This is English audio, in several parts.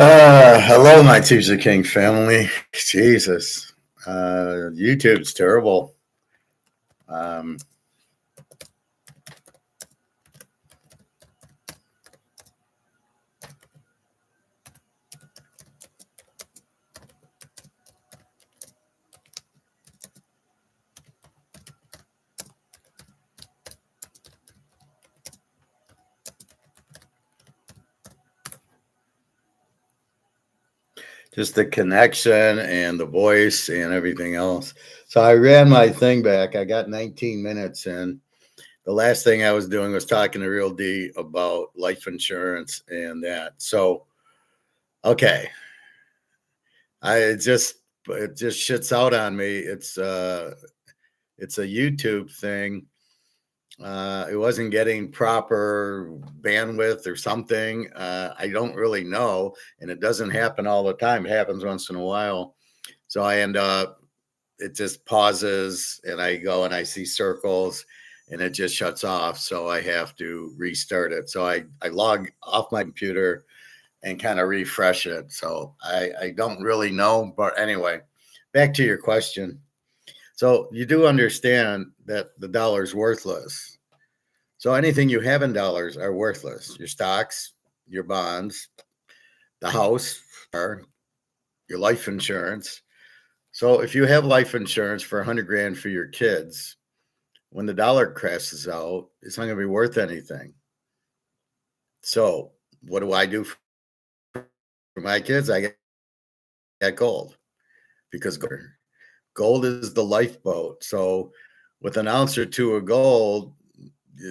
Hello, my Teacher King family. Jesus, YouTube's terrible. Um, just the connection and the voice and everything else. So I ran my thing back. I got 19 minutes in. The last thing I was doing was talking to Real D about life insurance and that. So, okay, I it just shits out on me. It's a YouTube thing. It wasn't getting proper bandwidth or something. I don't really know, and it doesn't happen all the time. It happens once in a while. So I end up, it just pauses, and I go and I see circles, and it just shuts off. So I have to restart it. So I log off my computer and kind of refresh it. So I don't really know, but anyway, back to your question. So you do understand that the dollar is worthless. So anything you have in dollars are worthless. Your stocks, your bonds, the house, or your life insurance. So if you have life insurance for 100 grand for your kids, when the dollar crashes out, it's not going to be worth anything. So what do I do for my kids? I get gold because gold is the lifeboat. So with an ounce or two of gold,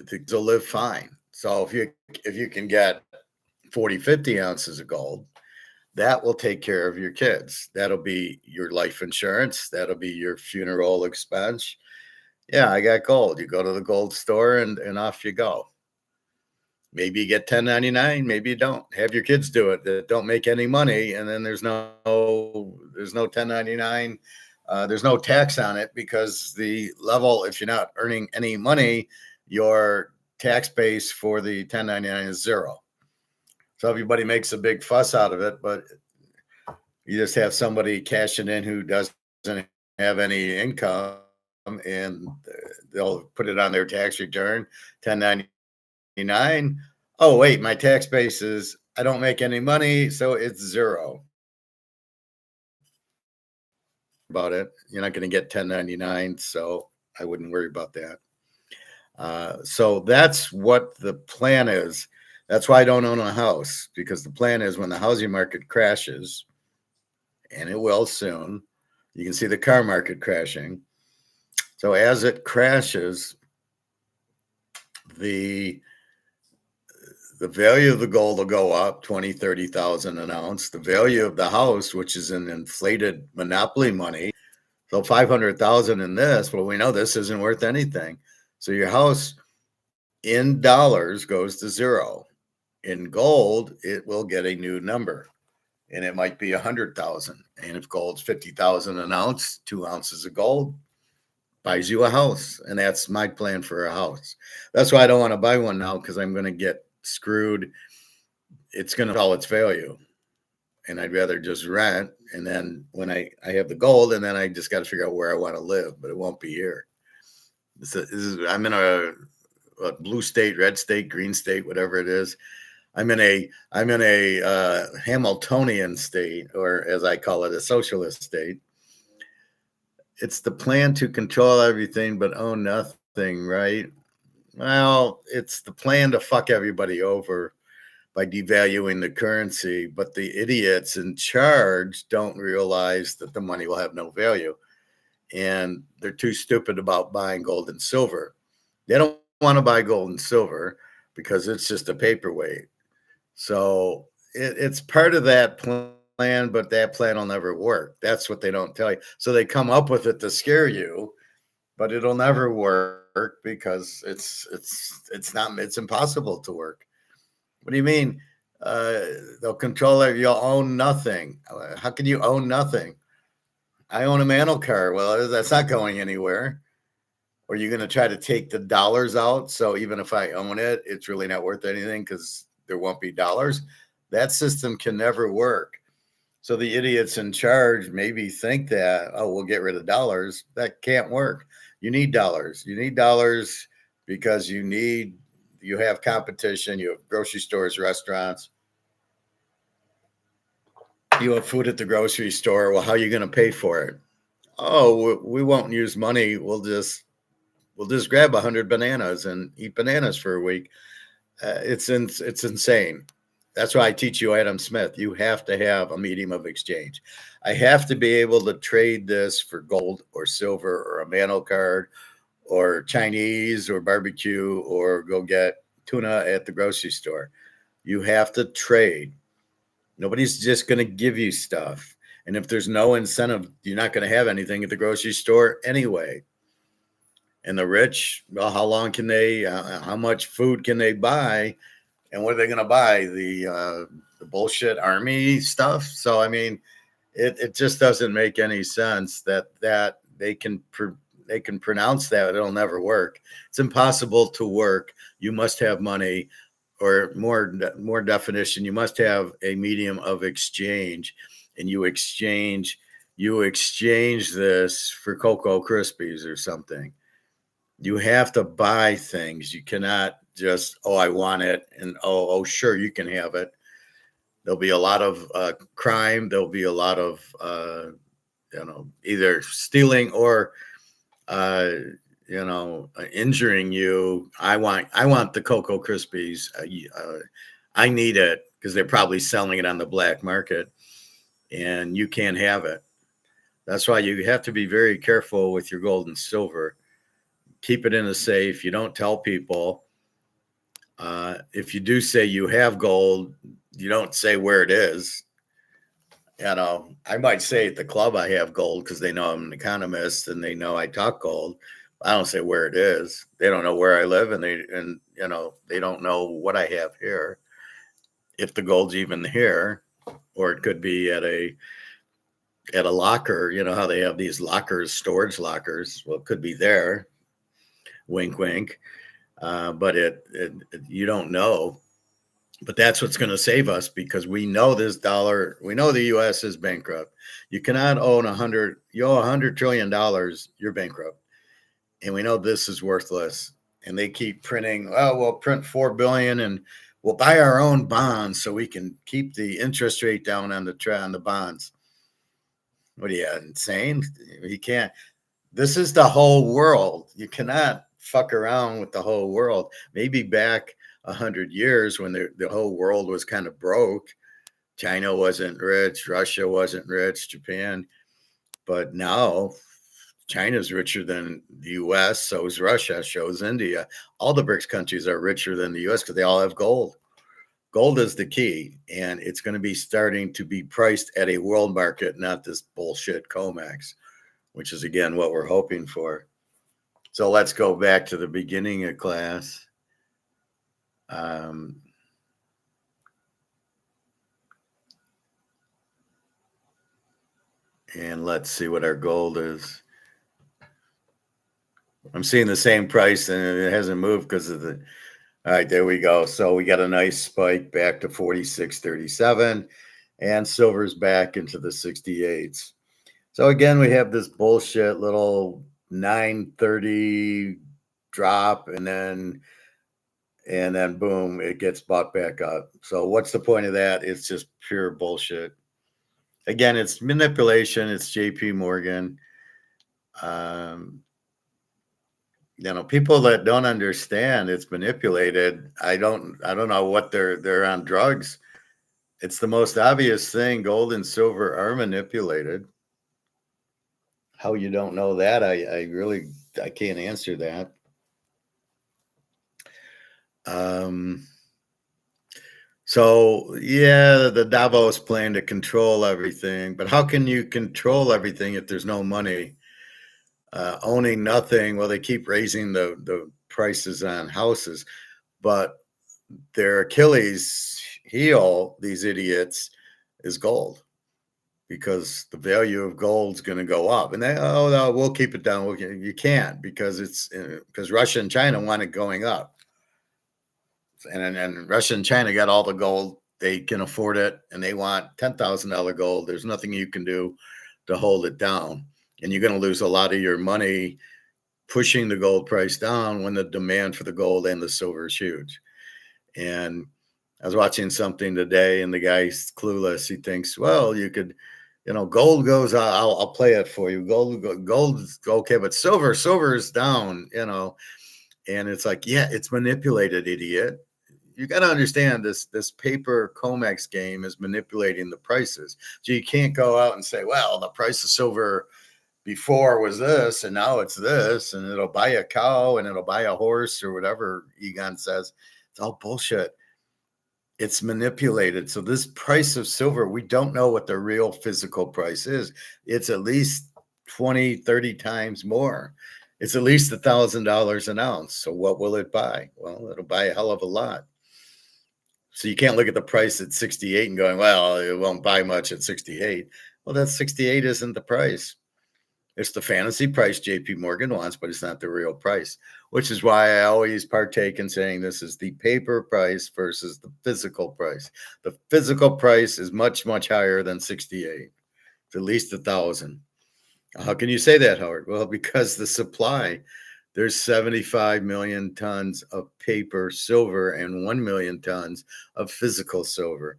things will live fine. So if you can get 40, 50 ounces of gold, that will take care of your kids. That'll be your life insurance. That'll be your funeral expense. Yeah, I got gold. You go to the gold store and off you go. Maybe you get 1099, maybe you don't. Have your kids do it that don't make any money, and then there's no 1099. There's no tax on it because the level, if you're not earning any money, your tax base for the 1099 is zero. So everybody makes a big fuss out of it, but you just have somebody cashing in who doesn't have any income, and they'll put it on their tax return, 1099. Oh, wait, my tax base is, I don't make any money, so it's zero. About it. You're not going to get 1099, so I wouldn't worry about that. So that's what the plan is. That's why I don't own a house, because the plan is when the housing market crashes, and it will soon, you can see the car market crashing. So as it crashes, the value of the gold will go up 20, 30,000 an ounce. The value of the house, which is an inflated monopoly money, so 500,000 in this, well, we know this isn't worth anything. So your house in dollars goes to zero. In gold, it will get a new number, and it might be 100,000. And if gold's 50,000 an ounce, 2 ounces of gold buys you a house. And that's my plan for a house. That's why I don't want to buy one now, because I'm going to get screwed. It's going to all its value. And I'd rather just rent. And then when I have the gold, and then I just got to figure out where I want to live, but it won't be here. I'm in a blue state, red state, green state, whatever it is. I'm in a Hamiltonian state, or as I call it, a socialist state. It's the plan to control everything but own nothing, right? Well, it's the plan to fuck everybody over by devaluing the currency, but the idiots in charge don't realize that the money will have no value, and they're too stupid about buying gold and silver. They don't want to buy gold and silver because it's just a paperweight. So it's part of that plan, but that plan will never work. That's what they don't tell you. So they come up with it to scare you, but it'll never work because it's impossible to work. What do you mean? They'll control it. You'll own nothing. How can you own nothing? I own a mantle car. Well, that's not going anywhere. Or you're going to try to take the dollars out. So even if I own it, it's really not worth anything because there won't be dollars. That system can never work. So the idiots in charge maybe think that, oh, we'll get rid of dollars. That can't work. You need dollars. You need dollars because you have competition, you have grocery stores, restaurants, you have food at the grocery store. Well, how are you going to pay for it? Oh, we won't use money. We'll just grab 100 bananas and eat bananas for a week. It's insane. That's why I teach you Adam Smith. You have to have a medium of exchange. I have to be able to trade this for gold or silver or a Mano card or Chinese or barbecue or go get tuna at the grocery store. You have to trade. Nobody's just going to give you stuff. And if there's no incentive, you're not going to have anything at the grocery store anyway. And the rich, well, how much food can they buy? And what are they going to buy? The bullshit army stuff. So, I mean, it just doesn't make any sense that they can pronounce that it'll never work. It's impossible to work. You must have money, or more definition, you must have a medium of exchange, and you exchange this for Cocoa Krispies or something. You have to buy things. You cannot just, oh, I want it, and oh, sure, you can have it. There'll be a lot of crime. There'll be a lot of either stealing or injuring you. I want the Cocoa Krispies. I need it because they're probably selling it on the black market, and you can't have it. That's why you have to be very careful with your gold and silver. Keep it in a safe. You don't tell people. If you do say you have gold, you don't say where it is. I might say at the club I have gold because they know I'm an economist and they know I talk gold. I don't say where it is. They don't know where I live, and they don't know what I have here. If the gold's even here, or it could be at a locker. You know how they have these lockers, storage lockers. Well, it could be there. Wink, wink. But you don't know. But that's what's going to save us, because we know this dollar. We know the U.S. is bankrupt. You cannot own You owe $100 trillion. You're bankrupt, and we know this is worthless. And they keep printing. Oh, we'll print 4 billion, and we'll buy our own bonds so we can keep the interest rate down on the bonds. What are you, insane? You can't. This is the whole world. You cannot fuck around with the whole world. Maybe back 100 years when the whole world was kind of broke. China wasn't rich. Russia wasn't rich. Japan. But now China's richer than the U.S. So is Russia. So is India. All the BRICS countries are richer than the U.S. because they all have gold. Gold is the key, and it's going to be starting to be priced at a world market, not this bullshit COMEX, which is, again, what we're hoping for. So let's go back to the beginning of class. And let's see what our gold is. I'm seeing the same price, and it hasn't moved because of the... All right, there we go. So we got a nice spike back to 46.37, and silver's back into the 68s. So again, we have this bullshit little 930 drop, and then boom, it gets bought back up. So what's the point of that? It's just pure bullshit. Again, it's manipulation. It's JP Morgan. People that don't understand it's manipulated. I don't know what they're on drugs. It's the most obvious thing. Gold and silver are manipulated. How you don't know that? I can't answer that. So yeah, the Davos plan to control everything, but how can you control everything if there's no money? Owning nothing. Well, they keep raising the prices on houses, but their Achilles heel, these idiots, is gold, because the value of gold's going to go up, and no, we'll keep it down. You can't, because Russia and China want it going up, and Russia and China got all the gold they can afford it and they want $10,000 gold. There's nothing you can do to hold it down. And you're going to lose a lot of your money pushing the gold price down when the demand for the gold and the silver is huge. And I was watching something today and the guy's clueless. He thinks, well, you could, gold goes, I'll play it for you. Gold is okay, but silver is down, and it's like, yeah, it's manipulated, idiot. You got to understand this paper COMEX game is manipulating the prices. So you can't go out and say, well, the price of silver before was this and now it's this, and it'll buy a cow and it'll buy a horse or whatever Egon says. It's all bullshit. It's manipulated. So this price of silver, we don't know what the real physical price is. It's at least 20, 30 times more. It's at least $1,000 an ounce. So what will it buy? Well, it'll buy a hell of a lot. So you can't look at the price at 68 and going, well, it won't buy much at 68. Well, that 68 isn't the price. It's the fantasy price JP Morgan wants, but it's not the real price, which is why I always partake in saying this is the paper price versus the physical price. The physical price is much, much higher than 68. It's at least 1,000. How can you say that, Howard? Well, because the supply, there's 75 million tons of paper silver and 1 million tons of physical silver.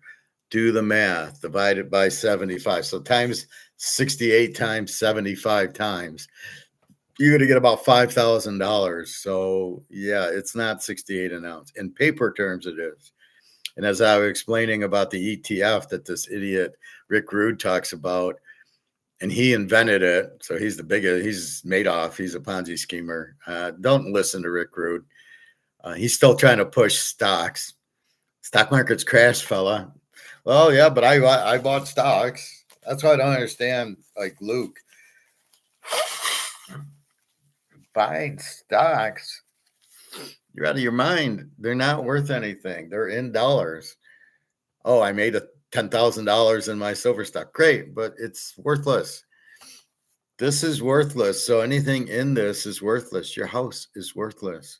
Do the math, divide it by 75. So times 68 times 75 times, you're going to get about $5,000. So yeah, it's not 68 an ounce. In paper terms, it is. And as I was explaining about the ETF that this idiot Rick Rude talks about, and he invented it. So he's the biggest, he's Madoff. He's a Ponzi schemer. Don't listen to Rick Rude. He's still trying to push stocks. Stock market's crashed, fella. Well, yeah, but I bought stocks. That's why I don't understand, like Luke. Buying stocks. You're out of your mind. They're not worth anything. They're in dollars. Oh, I made $10,000 in my silver stock. Great, but it's worthless. This is worthless. So anything in this is worthless. Your house is worthless.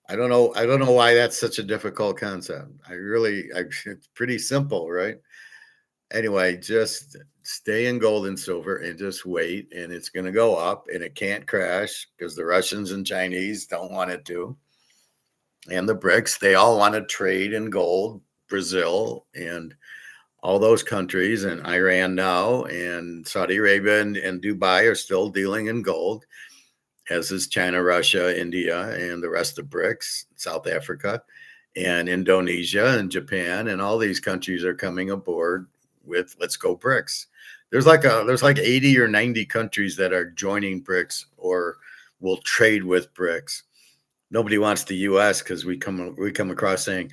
I don't know why that's such a difficult concept. It's pretty simple, right? Anyway, just stay in gold and silver and just wait, and it's going to go up, and it can't crash because the Russians and Chinese don't want it to. And the BRICS, they all want to trade in gold. Brazil and all those countries, and Iran now, and Saudi Arabia and Dubai are still dealing in gold, as is China, Russia, India, and the rest of BRICS, South Africa, and Indonesia, and Japan, and all these countries are coming aboard with Let's Go BRICS. There's like 80 or 90 countries that are joining BRICS or will trade with BRICS. Nobody wants the U.S. because we come across saying,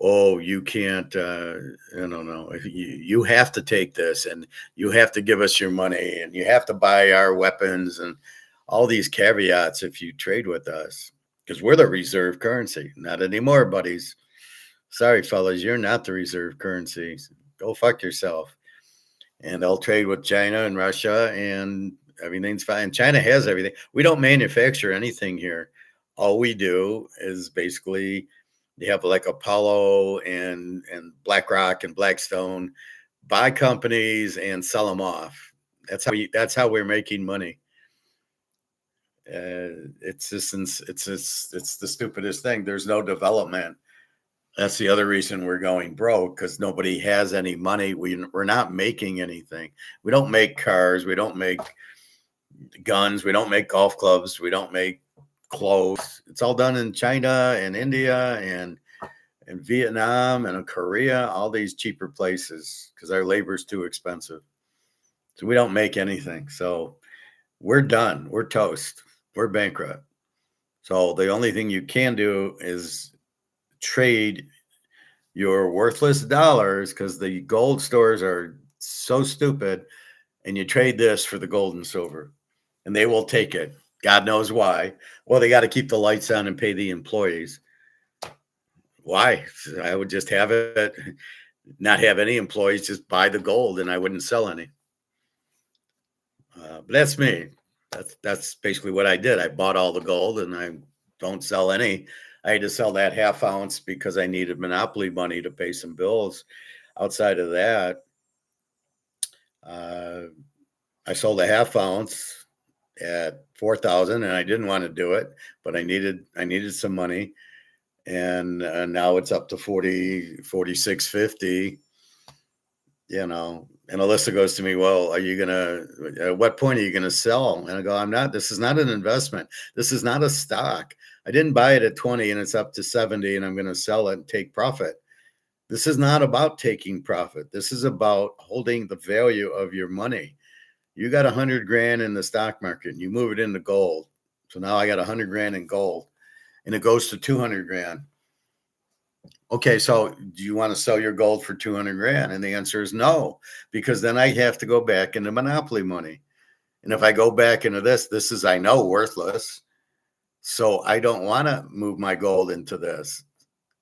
oh, you can't, no, you have to take this and you have to give us your money and you have to buy our weapons and all these caveats if you trade with us, because we're the reserve currency. Not anymore, buddies. Sorry, fellas, you're not the reserve currency. Go fuck yourself. And they'll trade with China and Russia and everything's fine. China has everything. We don't manufacture anything here. All we do is basically you have like Apollo and BlackRock and Blackstone buy companies and sell them off. That's how we're making money. It's the stupidest thing. There's no development. That's the other reason we're going broke, because nobody has any money. We're not making anything. We don't make cars. We don't make guns. We don't make golf clubs. We don't make clothes. It's all done in China and India and Vietnam and Korea, all these cheaper places, because our labor is too expensive. So we don't make anything. So we're done. We're toast. We're bankrupt. So the only thing you can do is trade your worthless dollars, because the gold stores are so stupid, and you trade this for the gold and silver, and they will take it. God knows why. Well, they got to keep the lights on and pay the employees. Why? I would just have it, not have any employees, just buy the gold, and I wouldn't sell any. But that's me. That's basically what I did. I bought all the gold, and I don't sell any. I had to sell that half ounce because I needed monopoly money to pay some bills. Outside of that, uh, I sold a half ounce at 4,000, and I didn't want to do it, but I needed some money, and now it's up to 46.50. And Alyssa goes to me, well, at what point are you gonna sell? And I go, I'm not. This is not an investment. This is not a stock. I didn't buy it at 20 and it's up to 70 and I'm gonna sell it and take profit. This is not about taking profit. This is about holding the value of your money. You got 100 grand in the stock market and you move it into gold. So now I got 100 grand in gold and it goes to 200 grand. Okay, so do you want to sell your gold for 200 grand? And the answer is no, because then I have to go back into monopoly money. And if I go back into this is, I know, worthless. So I don't want to move my gold into this.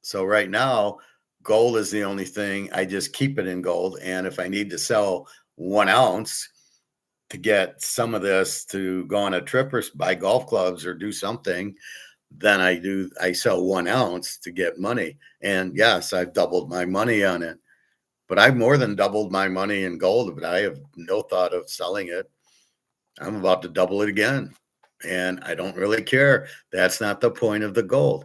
So right now, gold is the only thing. I just keep it in gold. And if I need to sell 1 ounce to get some of this to go on a trip or buy golf clubs or do something, then I sell 1 ounce to get money. And yes, I've doubled my money on it, but I've more than doubled my money in gold, but I have no thought of selling it. I'm about to double it again, and I don't really care. That's not the point of the gold.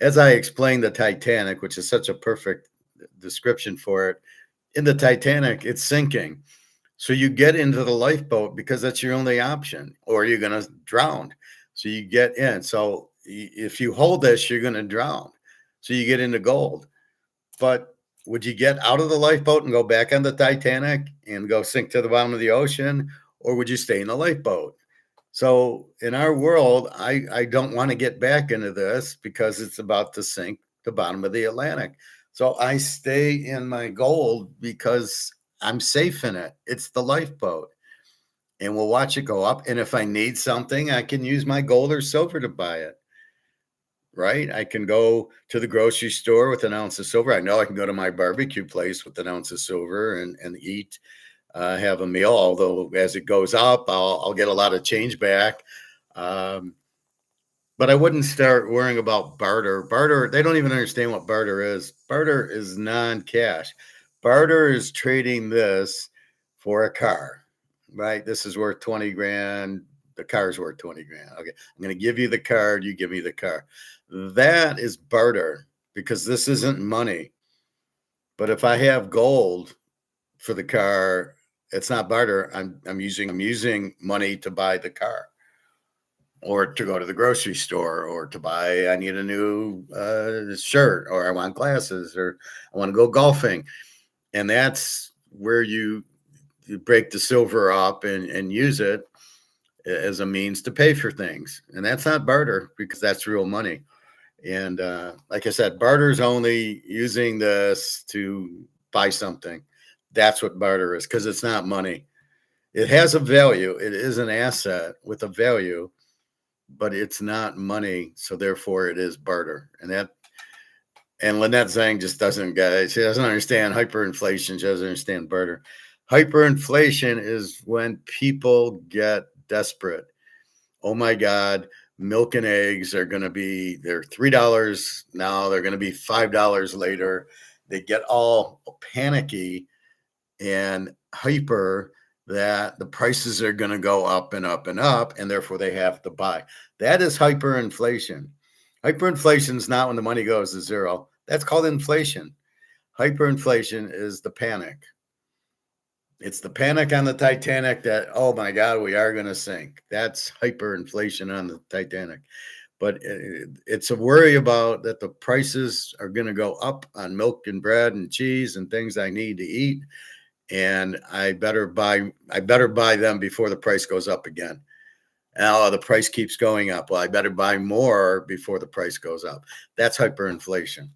As I explained the Titanic, which is such a perfect description for it, in the Titanic, it's sinking. So you get into the lifeboat because that's your only option, or you're going to drown. So you get in. So if you hold this, you're going to drown. So you get into gold. But would you get out of the lifeboat and go back on the Titanic and go sink to the bottom of the ocean, or would you stay in the lifeboat? So in our world, I don't want to get back into this because it's about to sink the bottom of the Atlantic. So I stay in my gold because I'm safe in it. It's the lifeboat. And we'll watch it go up. And if I need something, I can use my gold or silver to buy it. Right? I can go to the grocery store with an ounce of silver. I know I can go to my barbecue place with an ounce of silver and eat, have a meal. Although as it goes up, I'll get a lot of change back. But I wouldn't start worrying about barter. Barter, they don't even understand what barter is. Barter is non-cash. Barter is trading this for a car, right? This is worth 20 grand. The car's worth 20 grand. Okay. I'm going to give you the card. You give me the car. That is barter because this isn't money. But if I have gold for the car, it's not barter. I'm using money to buy the car, or to go to the grocery store, or to buy, I need a new shirt, or I want glasses, or I want to go golfing. And that's where you break the silver up and use it as a means to pay for things. And that's not barter because that's real money. And like I said, barter is only using this to buy something. That's what barter is, because it's not money. It has a value. It is an asset with a value, but it's not money. So therefore it is barter. And Lynette Zhang just doesn't get it. She doesn't understand hyperinflation. She doesn't understand barter. Hyperinflation is when people get desperate. Oh my God, milk and eggs are going to be, they're $3 now. They're going to be $5 later. They get all panicky and hyper that the prices are going to go up and up and up, and therefore they have to buy. That is hyperinflation. Hyperinflation is not when the money goes to zero. That's called inflation. Hyperinflation is the panic. It's the panic on the Titanic that, oh my God, we are going to sink. That's hyperinflation on the Titanic. But it's a worry about that the prices are going to go up on milk and bread and cheese and things I need to eat. And I better buy them before the price goes up again. Now the price keeps going up. Well, I better buy more before the price goes up. That's hyperinflation.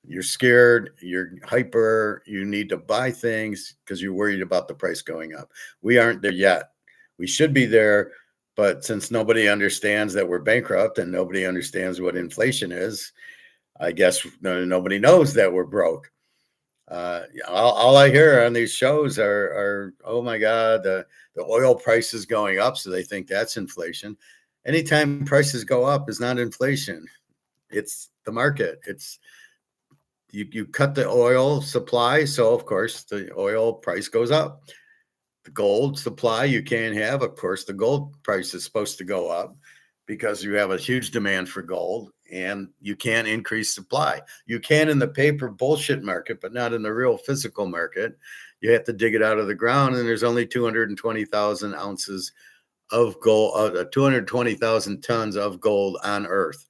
You're scared, you're hyper, you need to buy things because you're worried about the price going up. We aren't there yet. We should be there, but since nobody understands that we're bankrupt and nobody understands what inflation is, I guess nobody knows that we're broke. All I hear on these shows are oh my God, the oil price is going up, so they think that's inflation. Anytime prices go up is not inflation. It's the market. It's you cut the oil supply, so of course the oil price goes up. The gold supply you can't have, of course, the gold price is supposed to go up because you have a huge demand for gold and you can't increase supply. You can in the paper bullshit market, but not in the real physical market. You have to dig it out of the ground, and there's only 220,000 ounces of gold, 220,000 tons of gold on Earth.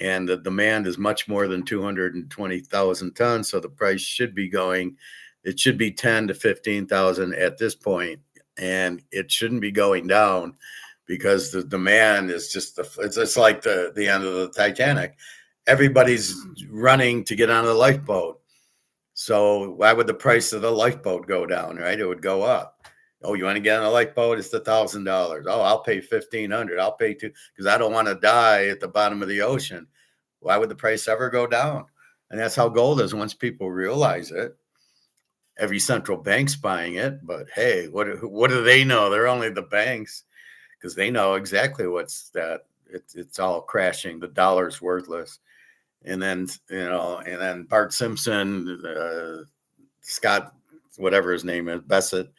And the demand is much more than 220,000 tons. So the price should be going, it should be 10 to 15,000 at this point, and it shouldn't be going down because the demand is just it's like the end of the Titanic. Everybody's running to get on the lifeboat. So why would the price of the lifeboat go down, right? It would go up. Oh, you want to get on a lifeboat? It's $1,000. Oh, I'll pay $1,500. I'll pay $2,000 because I don't want to die at the bottom of the ocean. Why would the price ever go down? And that's how gold is. Once people realize it, every central bank's buying it. But hey, what do they know? They're only the banks, because they know exactly what's that. It's all crashing. The dollar's worthless. And then and then Bart Simpson, Scott, whatever his name is, Bassett,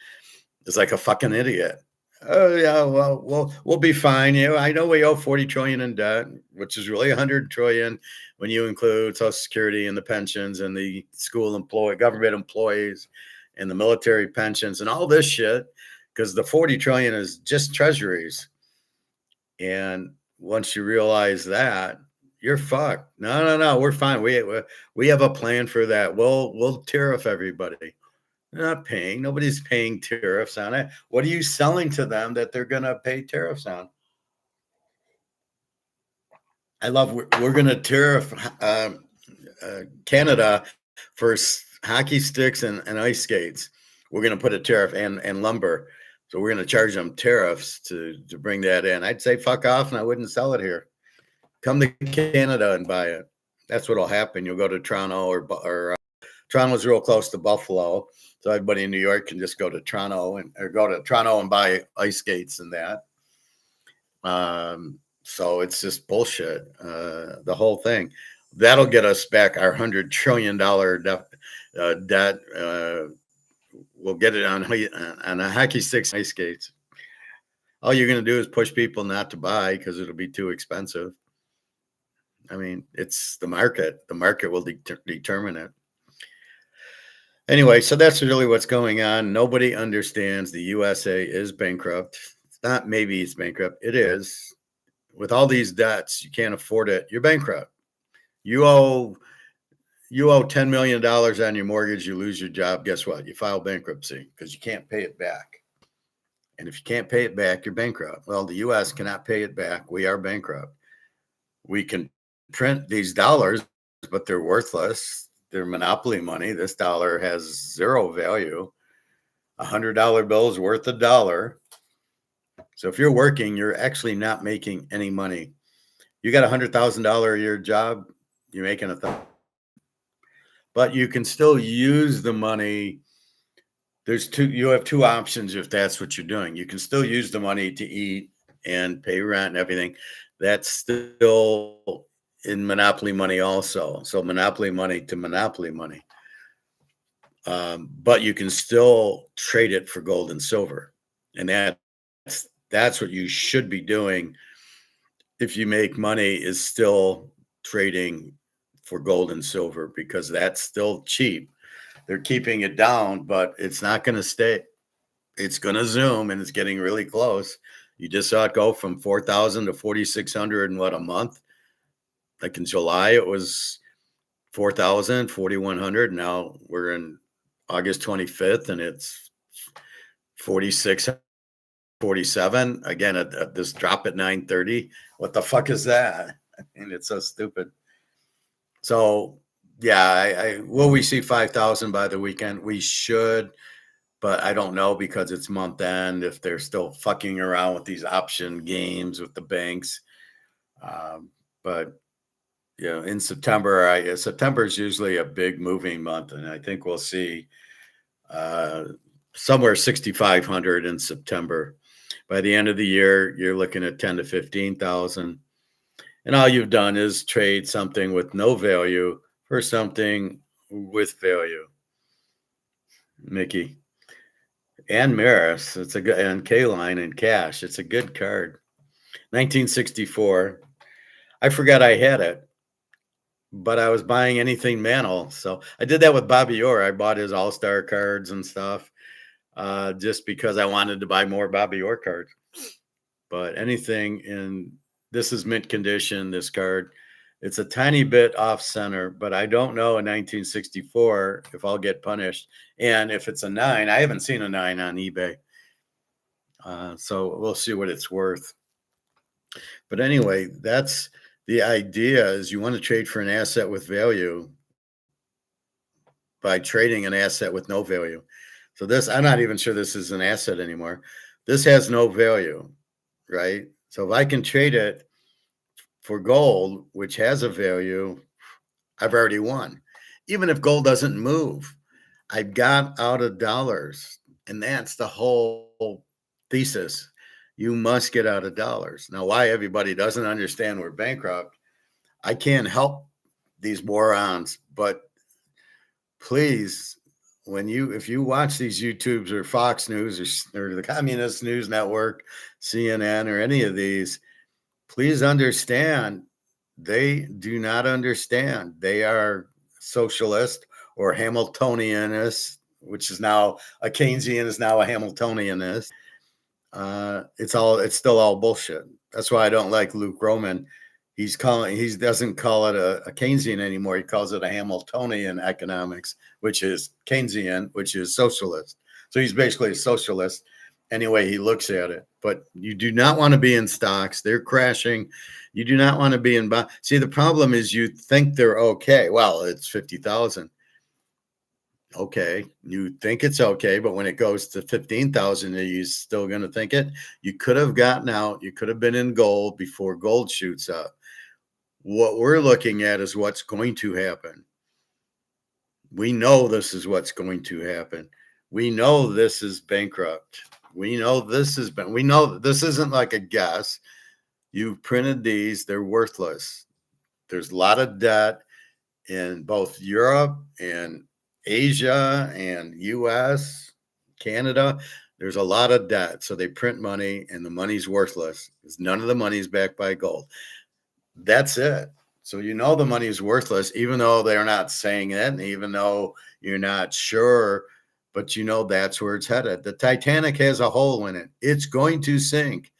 is like a fucking idiot. Oh yeah, well, we'll be fine. I know we owe 40 trillion in debt, which is really 100 trillion when you include Social Security and the pensions and the government employees and the military pensions and all this shit, because the 40 trillion is just treasuries. And once you realize that, you're fucked. No, we're fine. We have a plan for that. We'll tariff everybody. They're not paying. Nobody's paying tariffs on it. What are you selling to them that they're going to pay tariffs on? We're going to tariff Canada for hockey sticks and ice skates. We're going to put a tariff and lumber. So we're going to charge them tariffs to bring that in. I'd say fuck off, and I wouldn't sell it here. Come to Canada and buy it. That's what'll happen. You'll go to Toronto or Toronto's real close to Buffalo. So everybody in New York can just go to Toronto and buy ice skates and that. So it's just bullshit. The whole thing that'll get us back our $100 trillion debt. We'll get it on a hockey sticks, ice skates. All you're going to do is push people not to buy because it'll be too expensive. I mean, it's the market. The market will determine it. Anyway, so that's really what's going on. Nobody understands the USA is bankrupt. It's not maybe it's bankrupt. It is. With all these debts, you can't afford it. You're bankrupt. You owe $10 million on your mortgage. You lose your job. Guess what? You file bankruptcy because you can't pay it back. And if you can't pay it back, you're bankrupt. Well, the U.S. cannot pay it back. We are bankrupt. We can print these dollars, but they're worthless. They're monopoly money. This dollar has zero value. $100 bill is worth $1. So if you're working, you're actually not making any money. You got $100,000 a year job, you're making $1,000. But you can still use the money. You have two options if that's what you're doing. You can still use the money to eat and pay rent and everything. That's still in monopoly money also. So monopoly money to monopoly money. But you can still trade it for gold and silver. And that's what you should be doing if you make money, is still trading for gold and silver, because that's still cheap. They're keeping it down, but it's not going to stay. It's going to zoom, and it's getting really close. You just saw it go from 4,000 to 4,600 in a month? Like in July, it was 4,000, 4,100. Now we're in August 25th, and it's 46, 47. Again, this drop at 9:30. What the fuck is that? I mean, it's so stupid. So, yeah, will we see 5,000 by the weekend? We should, but I don't know, because it's month end, if they're still fucking around with these option games with the banks. But in September, September is usually a big moving month, and I think we'll see somewhere 6,500 in September. By the end of the year, you're looking at 10 to 15,000. And all you've done is trade something with no value for something with value. Mickey and Maris, it's a good, and K-Line and Cash. It's a good card. 1964. I forgot I had it, but I was buying anything Mantle. So I did that with Bobby Orr. I bought his All-Star cards and stuff just because I wanted to buy more Bobby Orr cards. But anything in this is mint condition, this card. It's a tiny bit off center, but I don't know in 1964 if I'll get punished. And if it's a 9, I haven't seen a 9 on eBay. So we'll see what it's worth. But anyway, that's the idea is you want to trade for an asset with value by trading an asset with no value. So this, I'm not even sure this is an asset anymore. This has no value, right? So if I can trade it for gold, which has a value, I've already won. Even if gold doesn't move, I got out of dollars. And that's the whole thesis. You must get out of dollars. Now, why everybody doesn't understand we're bankrupt, I can't help these morons, but please, if you watch these YouTubes or Fox News or the Communist News Network, CNN, or any of these, please understand they do not understand. They are socialist or Hamiltonianist, which is now a Keynesian is now a Hamiltonianist. It's still all bullshit. That's why I don't like Luke Roman. He doesn't call it a Keynesian anymore. He calls it a Hamiltonian economics, which is Keynesian, which is socialist. So he's basically a socialist anyway he looks at it. But you do not want to be in stocks. They're crashing. You do not want to be in bonds. See, the problem is you think they're okay. Well, it's 50,000. Okay, you think it's okay, but when it goes to 15,000, are you still going to think it? You could have gotten out. You could have been in gold before gold shoots up. What we're looking at is what's going to happen. We know this is what's going to happen. We know this is bankrupt. We know we know that this isn't like a guess. You've printed these, they're worthless. There's a lot of debt in both Europe and Asia and US, Canada. There's a lot of debt. So they print money and the money's worthless because none of the money is backed by gold. That's it. So you know the money is worthless, even though they're not saying it, and even though you're not sure, but you know that's where it's headed. The Titanic has a hole in it. It's going to sink.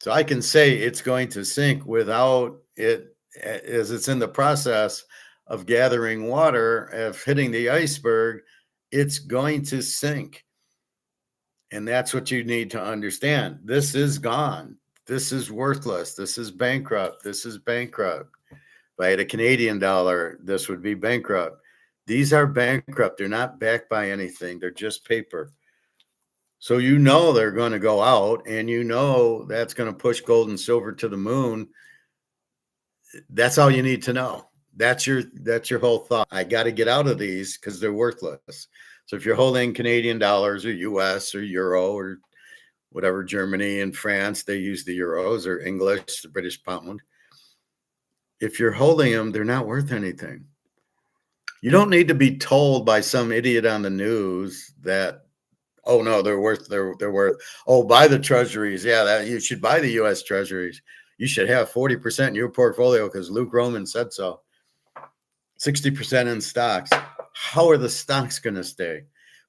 So I can say it's going to sink without it, as it's in the process of gathering water, of hitting the iceberg, it's going to sink. And that's what you need to understand. This is gone. This is worthless. This is bankrupt. This is bankrupt. If I had a Canadian dollar, this would be bankrupt. These are bankrupt. They're not backed by anything. They're just paper. So you know they're going to go out, and you know that's going to push gold and silver to the moon. That's all you need to know. That's your whole thought. I got to get out of these because they're worthless. So if you're holding Canadian dollars or US or euro or whatever, Germany and France, they use the euros, or English, the British pound. If you're holding them, they're not worth anything. You don't need to be told by some idiot on the news that, oh no, they're worth, oh, buy the treasuries. Yeah, you should buy the US treasuries. You should have 40% in your portfolio because Luke Roman said so. 60% in stocks. How are the stocks going to stay?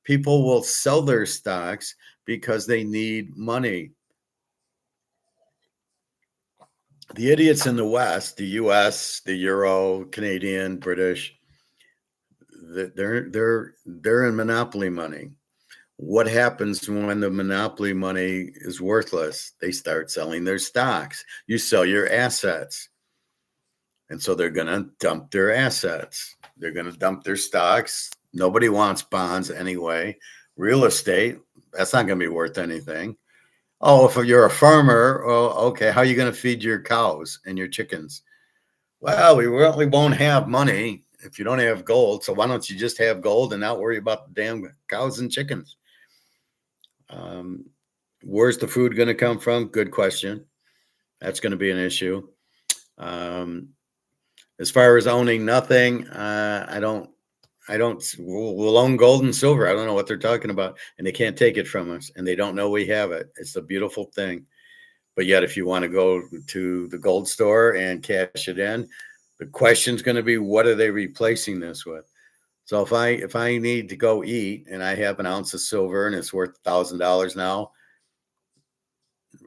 People will sell their stocks because they need money. The idiots in the West, the US, the Euro, Canadian, British, they're in monopoly money. What happens when the monopoly money is worthless? They start selling their stocks. You sell your assets. And so they're going to dump their assets. They're going to dump their stocks. Nobody wants bonds anyway. Real estate, that's not going to be worth anything. Oh, if you're a farmer, well, okay, how are you going to feed your cows and your chickens? Well, we won't have money if you don't have gold. So why don't you just have gold and not worry about the damn cows and chickens? Where's the food going to come from? Good question. That's going to be an issue. Um, as far as owning nothing, we'll own gold and silver. I don't know what they're talking about, and they can't take it from us, and they don't know we have it. It's a beautiful thing. But yet, if you want to go to the gold store and cash it in, the question's going to be, what are they replacing this with? So if I need to go eat and I have an ounce of silver and it's worth $1,000 now,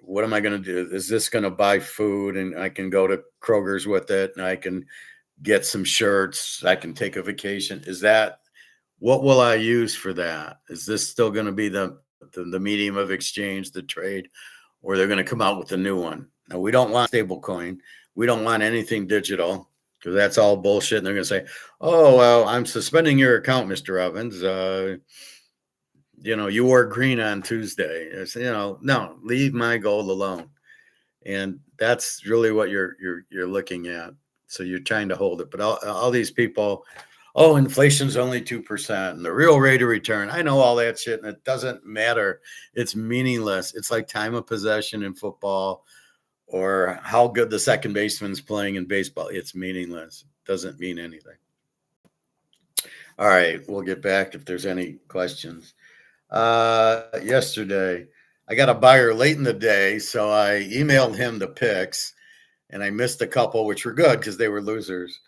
what am I going to do? Is this going to buy food and I can go to Kroger's with it and I can get some shirts? I can take a vacation. Is that what will I use for that? Is this still going to be the medium of exchange, the trade, or they're going to come out with a new one? Now, we don't want stable coin. We don't want anything digital because that's all bullshit. And they're going to say, oh, well, I'm suspending your account, Mr. Evans. You wore green on Tuesday. It's, no, leave my gold alone. And that's really what you're looking at. So you're trying to hold it. But all these people, oh, inflation's only 2% and the real rate of return. I know all that shit, and it doesn't matter. It's meaningless. It's like time of possession in football or how good the second baseman's playing in baseball. It's meaningless. It doesn't mean anything. All right, we'll get back if there's any questions. Yesterday, I got a buyer late in the day, so I emailed him the picks, and I missed a couple, which were good because they were losers.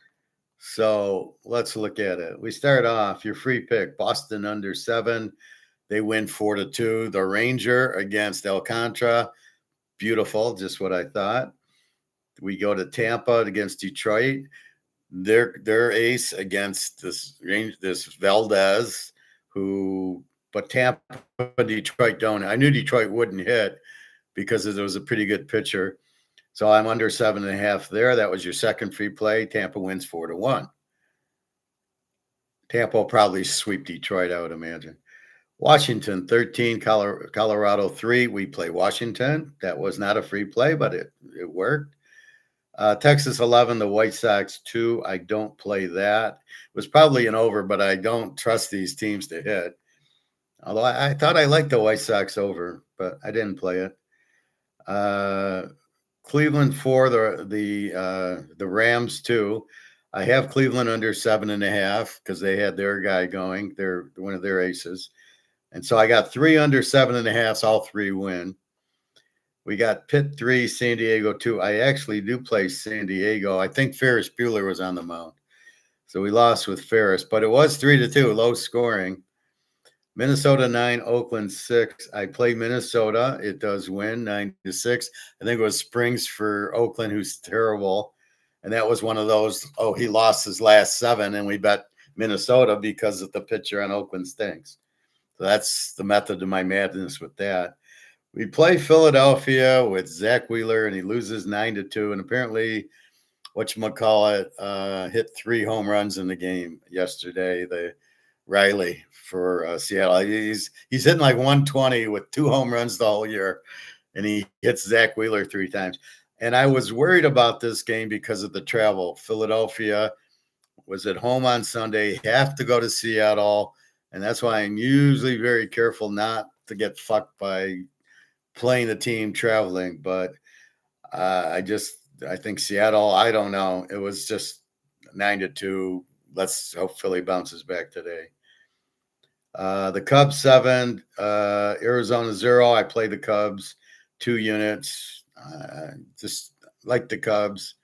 So let's look at it. We start off your free pick, Boston under 7. They win 4-2. The Ranger against Alcantara, beautiful, just what I thought. We go to Tampa against Detroit. Their ace against this Valdez, but Tampa, Detroit don't. I knew Detroit wouldn't hit because it was a pretty good pitcher. So I'm under 7.5 there. That was your second free play. Tampa wins 4-1. Tampa will probably sweep Detroit, I would imagine. Washington 13, Colorado 3. We play Washington. That was not a free play, but it worked. Texas 11, the White Sox 2. I don't play that. It was probably an over, but I don't trust these teams to hit. Although I thought I liked the White Sox over, but I didn't play it. Cleveland 4, the Rams 2. I have Cleveland under 7.5 because they had their guy going. They're one of their aces. And so I got 3 under 7.5. So all 3 win. We got Pitt 3, San Diego 2. I actually do play San Diego. I think Ferris Bueller was on the mound. So we lost with Ferris, but it was 3-2, low scoring. Minnesota 9, Oakland 6. I play Minnesota. It does win 9-6. I think it was Springs for Oakland, who's terrible. And that was one of those, he lost his last 7, and we bet Minnesota because of the pitcher on Oakland stinks. So that's the method to my madness with that. We play Philadelphia with Zach Wheeler, and he loses 9-2. And apparently, hit 3 home runs in the game yesterday. The Riley for Seattle. He's hitting like 120 with 2 home runs the whole year, and he hits Zach Wheeler 3 times. And I was worried about this game because of the travel. Philadelphia was at home on Sunday, have to go to Seattle, and that's why I'm usually very careful not to get fucked by playing the team traveling. But I think Seattle, I don't know. It was just 9-2. Let's hope Philly bounces back today. The Cubs 7, Arizona 0. I play the Cubs 2 units. Just like the Cubs.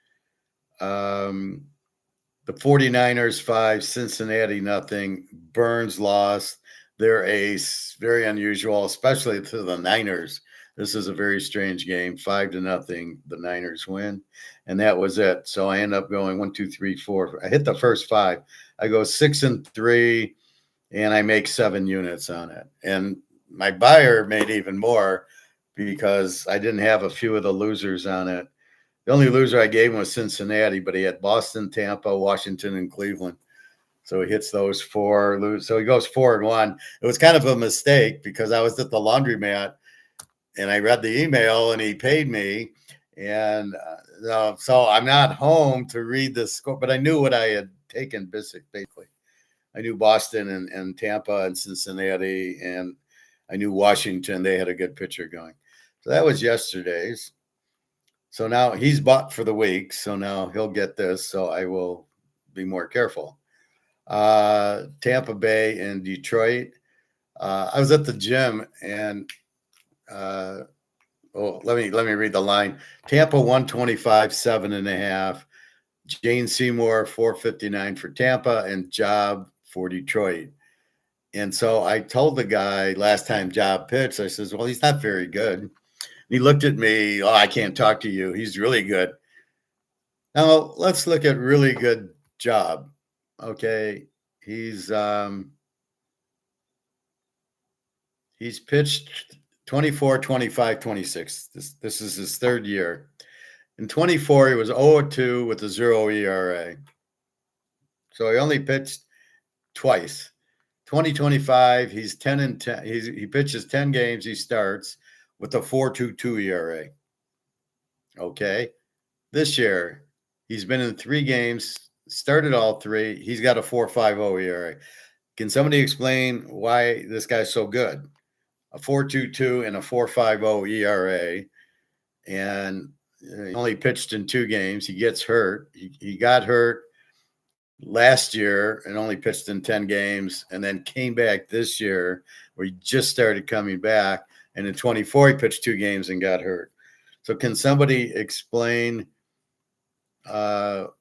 The 49ers 5, Cincinnati nothing. Burns lost. Their ace, very unusual, especially to the Niners. This is a very strange game. 5-0. The Niners win. And that was it. So I end up going 1, 2, 3, 4. I hit the first 5. I go 6-3, and I make 7 units on it. And my buyer made even more because I didn't have a few of the losers on it. The only loser I gave him was Cincinnati, but he had Boston, Tampa, Washington, and Cleveland. So he hits those 4. So he goes 4-1. It was kind of a mistake because I was at the laundromat and I read the email and he paid me. And so I'm not home to read the score, but I knew what I had taken basically. I knew Boston and Tampa and Cincinnati, and I knew Washington. They had a good pitcher going. So that was yesterday's. So now he's bought for the week. So now he'll get this. So I will be more careful. Tampa Bay and Detroit. I was at the gym and let me read the line. Tampa 125, 7.5. Jane Seymour 459 for Tampa and Job for Detroit. And so I told the guy last time Job pitched, I says, well, he's not very good. He looked at me, oh, I can't talk to you. He's really good. Now let's look at really good Job. Okay. He's pitched 24, 25, 26. This is his third year. In 24, he was 0-2 with a 0 ERA. So he only pitched twice. 2025, he's 10 and 10. He pitches 10 games. He starts with a 4.22 ERA. Okay. This year, he's been in 3 games, started all 3. He's got a 4.50 ERA. Can somebody explain why this guy's so good? A 4.22 and a 4.50 ERA. And he only pitched in 2 games. He gets hurt. He got hurt last year and only pitched in 10 games and then came back this year where he just started coming back. And in 24, he pitched 2 games and got hurt. So can somebody explain why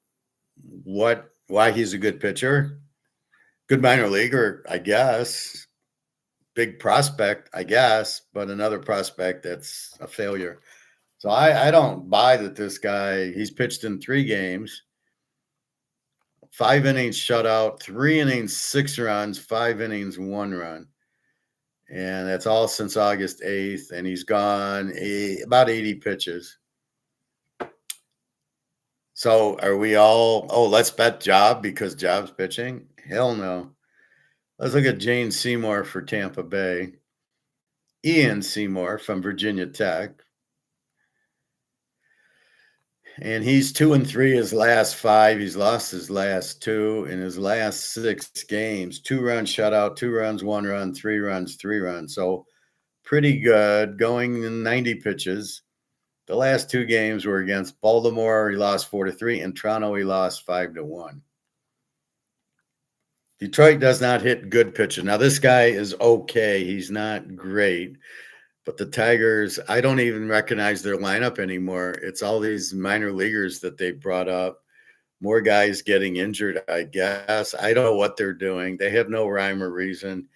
he's a good pitcher? Good minor leaguer, I guess. Big prospect, I guess, but another prospect that's a failure. So I don't buy that this guy, he's pitched in 3 games. 5 innings shutout, 3 innings, 6 runs, 5 innings, 1 run. And that's all since August 8th. And he's gone about 80 pitches. So are we all, let's bet Job because Job's pitching? Hell no. Let's look at Jane Seymour for Tampa Bay. Ian Seymour from Virginia Tech. And he's 2-3 his last 5. He's lost his last 2 in his last 6 games. 2 runs shutout, 2 runs, 1 run, 3 runs, 3 runs. So pretty good. Going in 90 pitches. The last 2 games were against Baltimore. He lost 4-3, and Toronto he lost 5-1. Detroit does not hit good pitches. Now this guy is okay. He's not great. But the Tigers, I don't even recognize their lineup anymore. It's all these minor leaguers that they brought up. More guys getting injured, I guess. I don't know what they're doing. They have no rhyme or reason.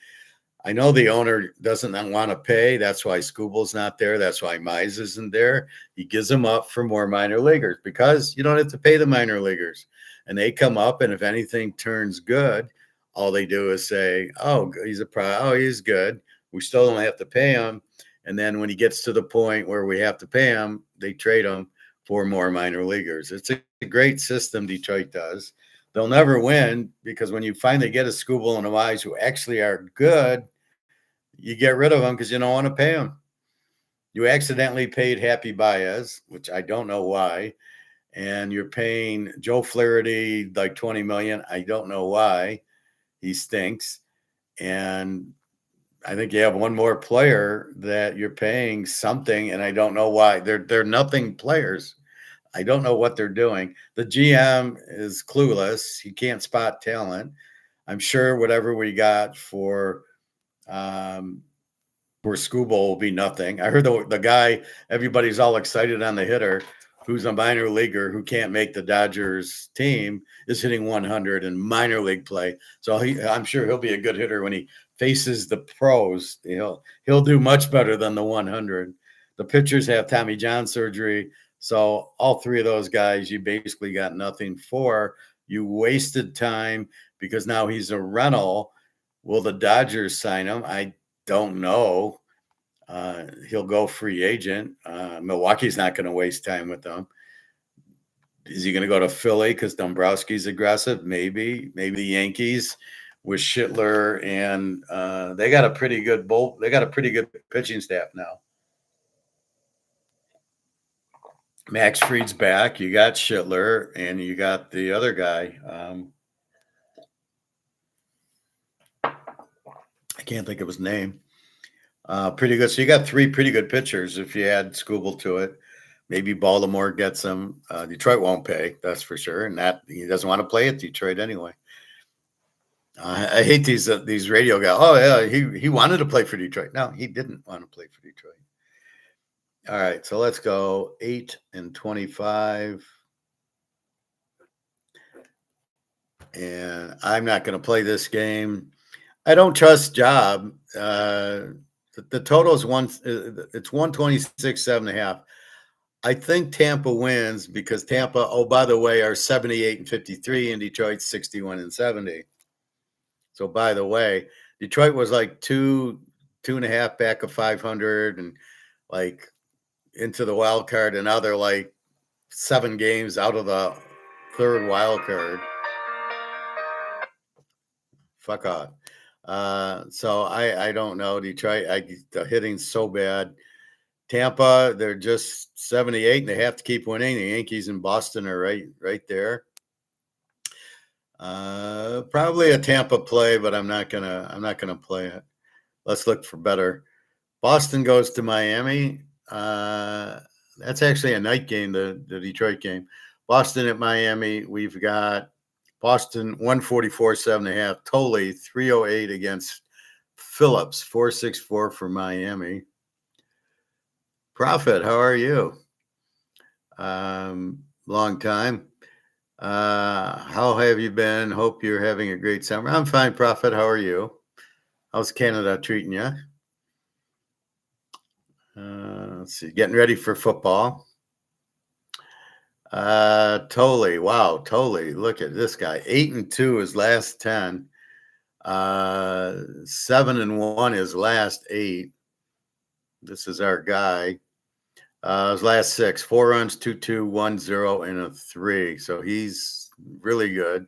I know the owner doesn't want to pay. That's why Scooble's not there. That's why Mize isn't there. He gives them up for more minor leaguers because you don't have to pay the minor leaguers. And they come up, and if anything turns good, all they do is say, oh, he's good. We still don't have to pay him. And then when he gets to the point where we have to pay him, they trade him for more minor leaguers. It's a great system Detroit does. They'll never win because when you finally get a Scooble and a Wise who actually are good, you get rid of them because you don't want to pay them. You accidentally paid Happy Baez, which I don't know why, and you're paying Joe Flaherty like $20 million. I don't know why. He stinks. And I think you have one more player that you're paying something, and I don't know why. They're nothing players. I don't know what they're doing. The GM is clueless. He can't spot talent. I'm sure whatever we got for Scooble will be nothing. I heard the guy, everybody's all excited on the hitter, who's a minor leaguer who can't make the Dodgers team, is hitting 100 in minor league play. So I'm sure he'll be a good hitter when he faces the pros. He'll do much better than the 100. The pitchers have Tommy John surgery. So all 3 of those guys, you basically got nothing for. You wasted time because now he's a rental. Will the Dodgers sign him? I don't know. He'll go free agent. Milwaukee's not going to waste time with them. Is he going to go to Philly because Dombrowski's aggressive? Maybe the Yankees with Schittler, and they got a pretty good pitching staff now. Max Fried's back. You got Schittler, and you got the other guy. I can't think of his name. Pretty good. So you got 3 pretty good pitchers if you add Scooble to it. Maybe Baltimore gets him. Detroit won't pay, that's for sure. And that he doesn't want to play at Detroit anyway. I hate these radio guys. Oh yeah, he wanted to play for Detroit. No, he didn't want to play for Detroit. All right, so let's go 8-25. And I'm not going to play this game. I don't trust Job. The total is it's 126, 7.5. I think Tampa wins because Tampa, oh, by the way, are 78-53 and Detroit's 61-70. So by the way, Detroit was like two and a half back of 500 and like into the wild card, and now they're like 7 games out of the third wild card. Fuck off. So I don't know. Detroit, the hitting's so bad. Tampa, they're just 78 and they have to keep winning. The Yankees and Boston are right there. Probably a Tampa play, but I'm not gonna play it. Let's look for better. Boston goes to Miami. That's actually a night game, the Detroit game. Boston at Miami. We've got Boston 144, 7.5. Tolley 308 against Phillips 464 for Miami. Prophet, how are you? Long time. How have you been? Hope you're having a great summer. I'm fine, Prophet. How are you? How's Canada treating you? Let's see. Getting ready for football. Tolley. Wow, Tolley. Look at this guy. 8-2 his last 10. 7-1 his last 8. This is our guy. His last 6, 4 runs, 2-2, 1-0, and a 3. So he's really good.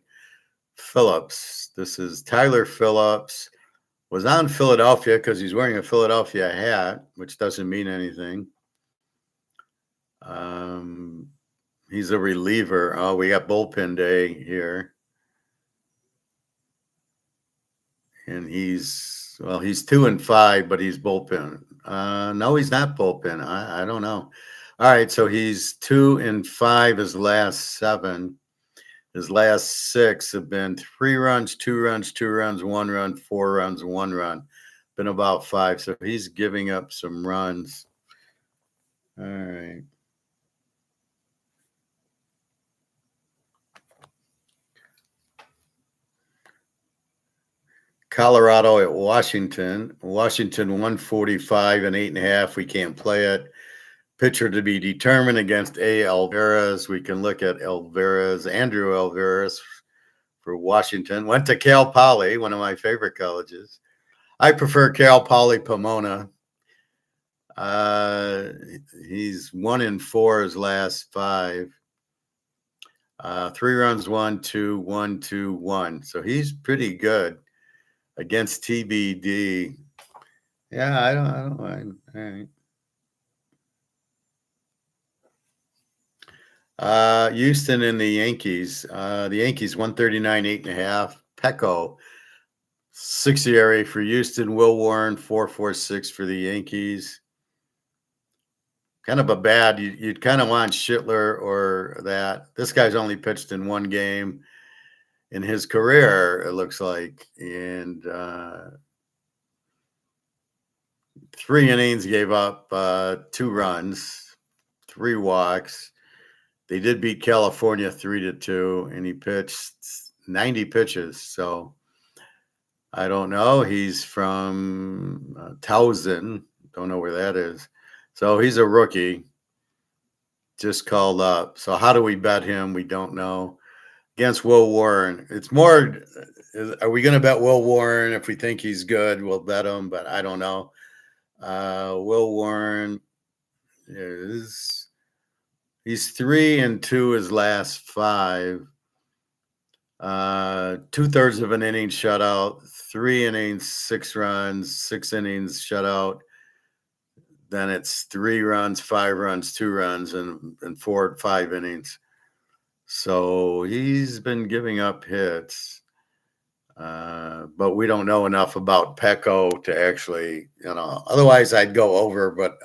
Phillips. This is Tyler Phillips. Was on Philadelphia because he's wearing a Philadelphia hat, which doesn't mean anything. He's a reliever. Oh, we got bullpen day here. And he's 2-5, but he's bullpen. No, he's not bullpen. I don't know. All right, so he's 2-5 his last 7. His last 6 have been 3 runs, 2 runs, 2 runs, 1 run, 4 runs, 1 run. Been about 5, so he's giving up some runs. All right. Colorado at Washington. Washington 145 and 8.5. We can't play it. Pitcher to be determined against A. Alvarez. We can look at Alvarez, Andrew Alvarez for Washington. Went to Cal Poly, one of my favorite colleges. I prefer Cal Poly Pomona. He's 1-4 his last 5. 3 runs, 1-2, 1-2, 1. So he's pretty good against TBD. Yeah, I don't mind. All right. Houston and the Yankees. The Yankees 139, 8.5. Pecco 6 ERA for Houston. Will Warren 4.46 for the Yankees. Kind of a bad. You'd kind of want Schittler or that. This guy's only pitched in 1 game in his career, it looks like, and 3 innings, gave up 2 runs, 3 walks. They did beat California 3-2, and he pitched 90 pitches. So I don't know. He's from Towson. Don't know where that is. So he's a rookie, just called up. So how do we bet him? We don't know. Against Will Warren. It's more, are we going to bet Will Warren? If we think he's good, we'll bet him, but I don't know. Will Warren he's 3-2 his last 5. 2/3 of an inning shutout, 3 innings, 6 runs, 6 innings shutout. Then it's 3 runs, 5 runs, 2 runs, and 4 or 5 innings. So he's been giving up hits, but we don't know enough about Pecco to actually, otherwise I'd go over, but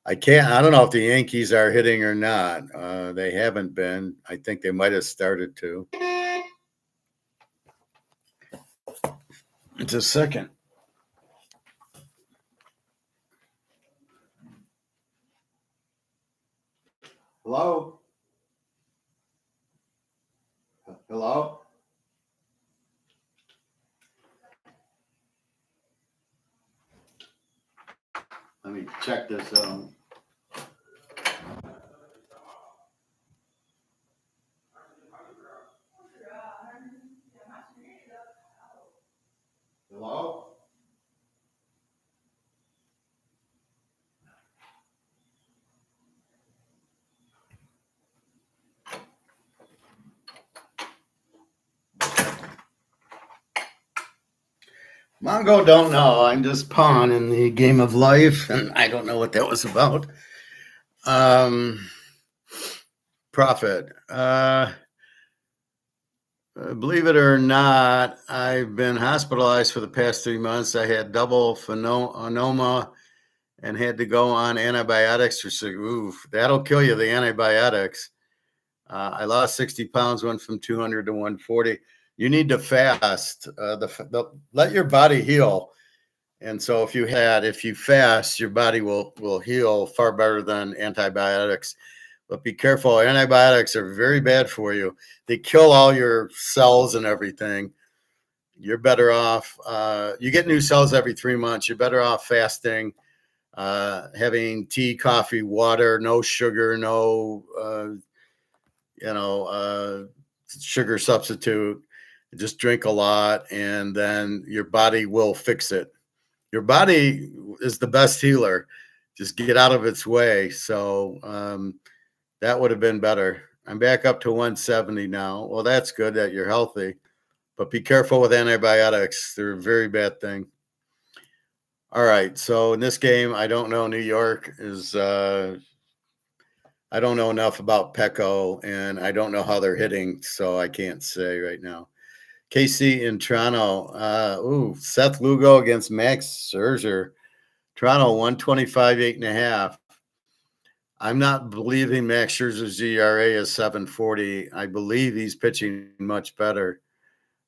I don't know if the Yankees are hitting or not. They haven't been. I think they might have started to. It's a second. Hello? Hello? Let me check this out. Hello? Mongo don't know. I'm just pawn in the game of life, and I don't know what that was about. Profit. Believe it or not, I've been hospitalized for the past 3 months. I had double pneumoma and had to go on antibiotics for that'll kill you, the antibiotics. I lost 60 pounds, went from 200 to 140. You need to fast. Let your body heal. And so if you fast, your body will heal far better than antibiotics. But be careful. Antibiotics are very bad for you. They kill all your cells and everything. You're better off. You get new cells every 3 months. You're better off fasting, having tea, coffee, water, no sugar, no, sugar substitute. Just drink a lot, and then your body will fix it. Your body is the best healer. Just get out of its way. So that would have been better. I'm back up to 170 now. Well, that's good that you're healthy, but be careful with antibiotics. They're a very bad thing. All right. So in this game, I don't know. New York is, I don't know enough about Pecco, and I don't know how they're hitting, so I can't say right now. KC in Toronto. Seth Lugo against Max Scherzer. Toronto 125, 8.5. I'm not believing Max Scherzer's ERA is 7.40. I believe he's pitching much better.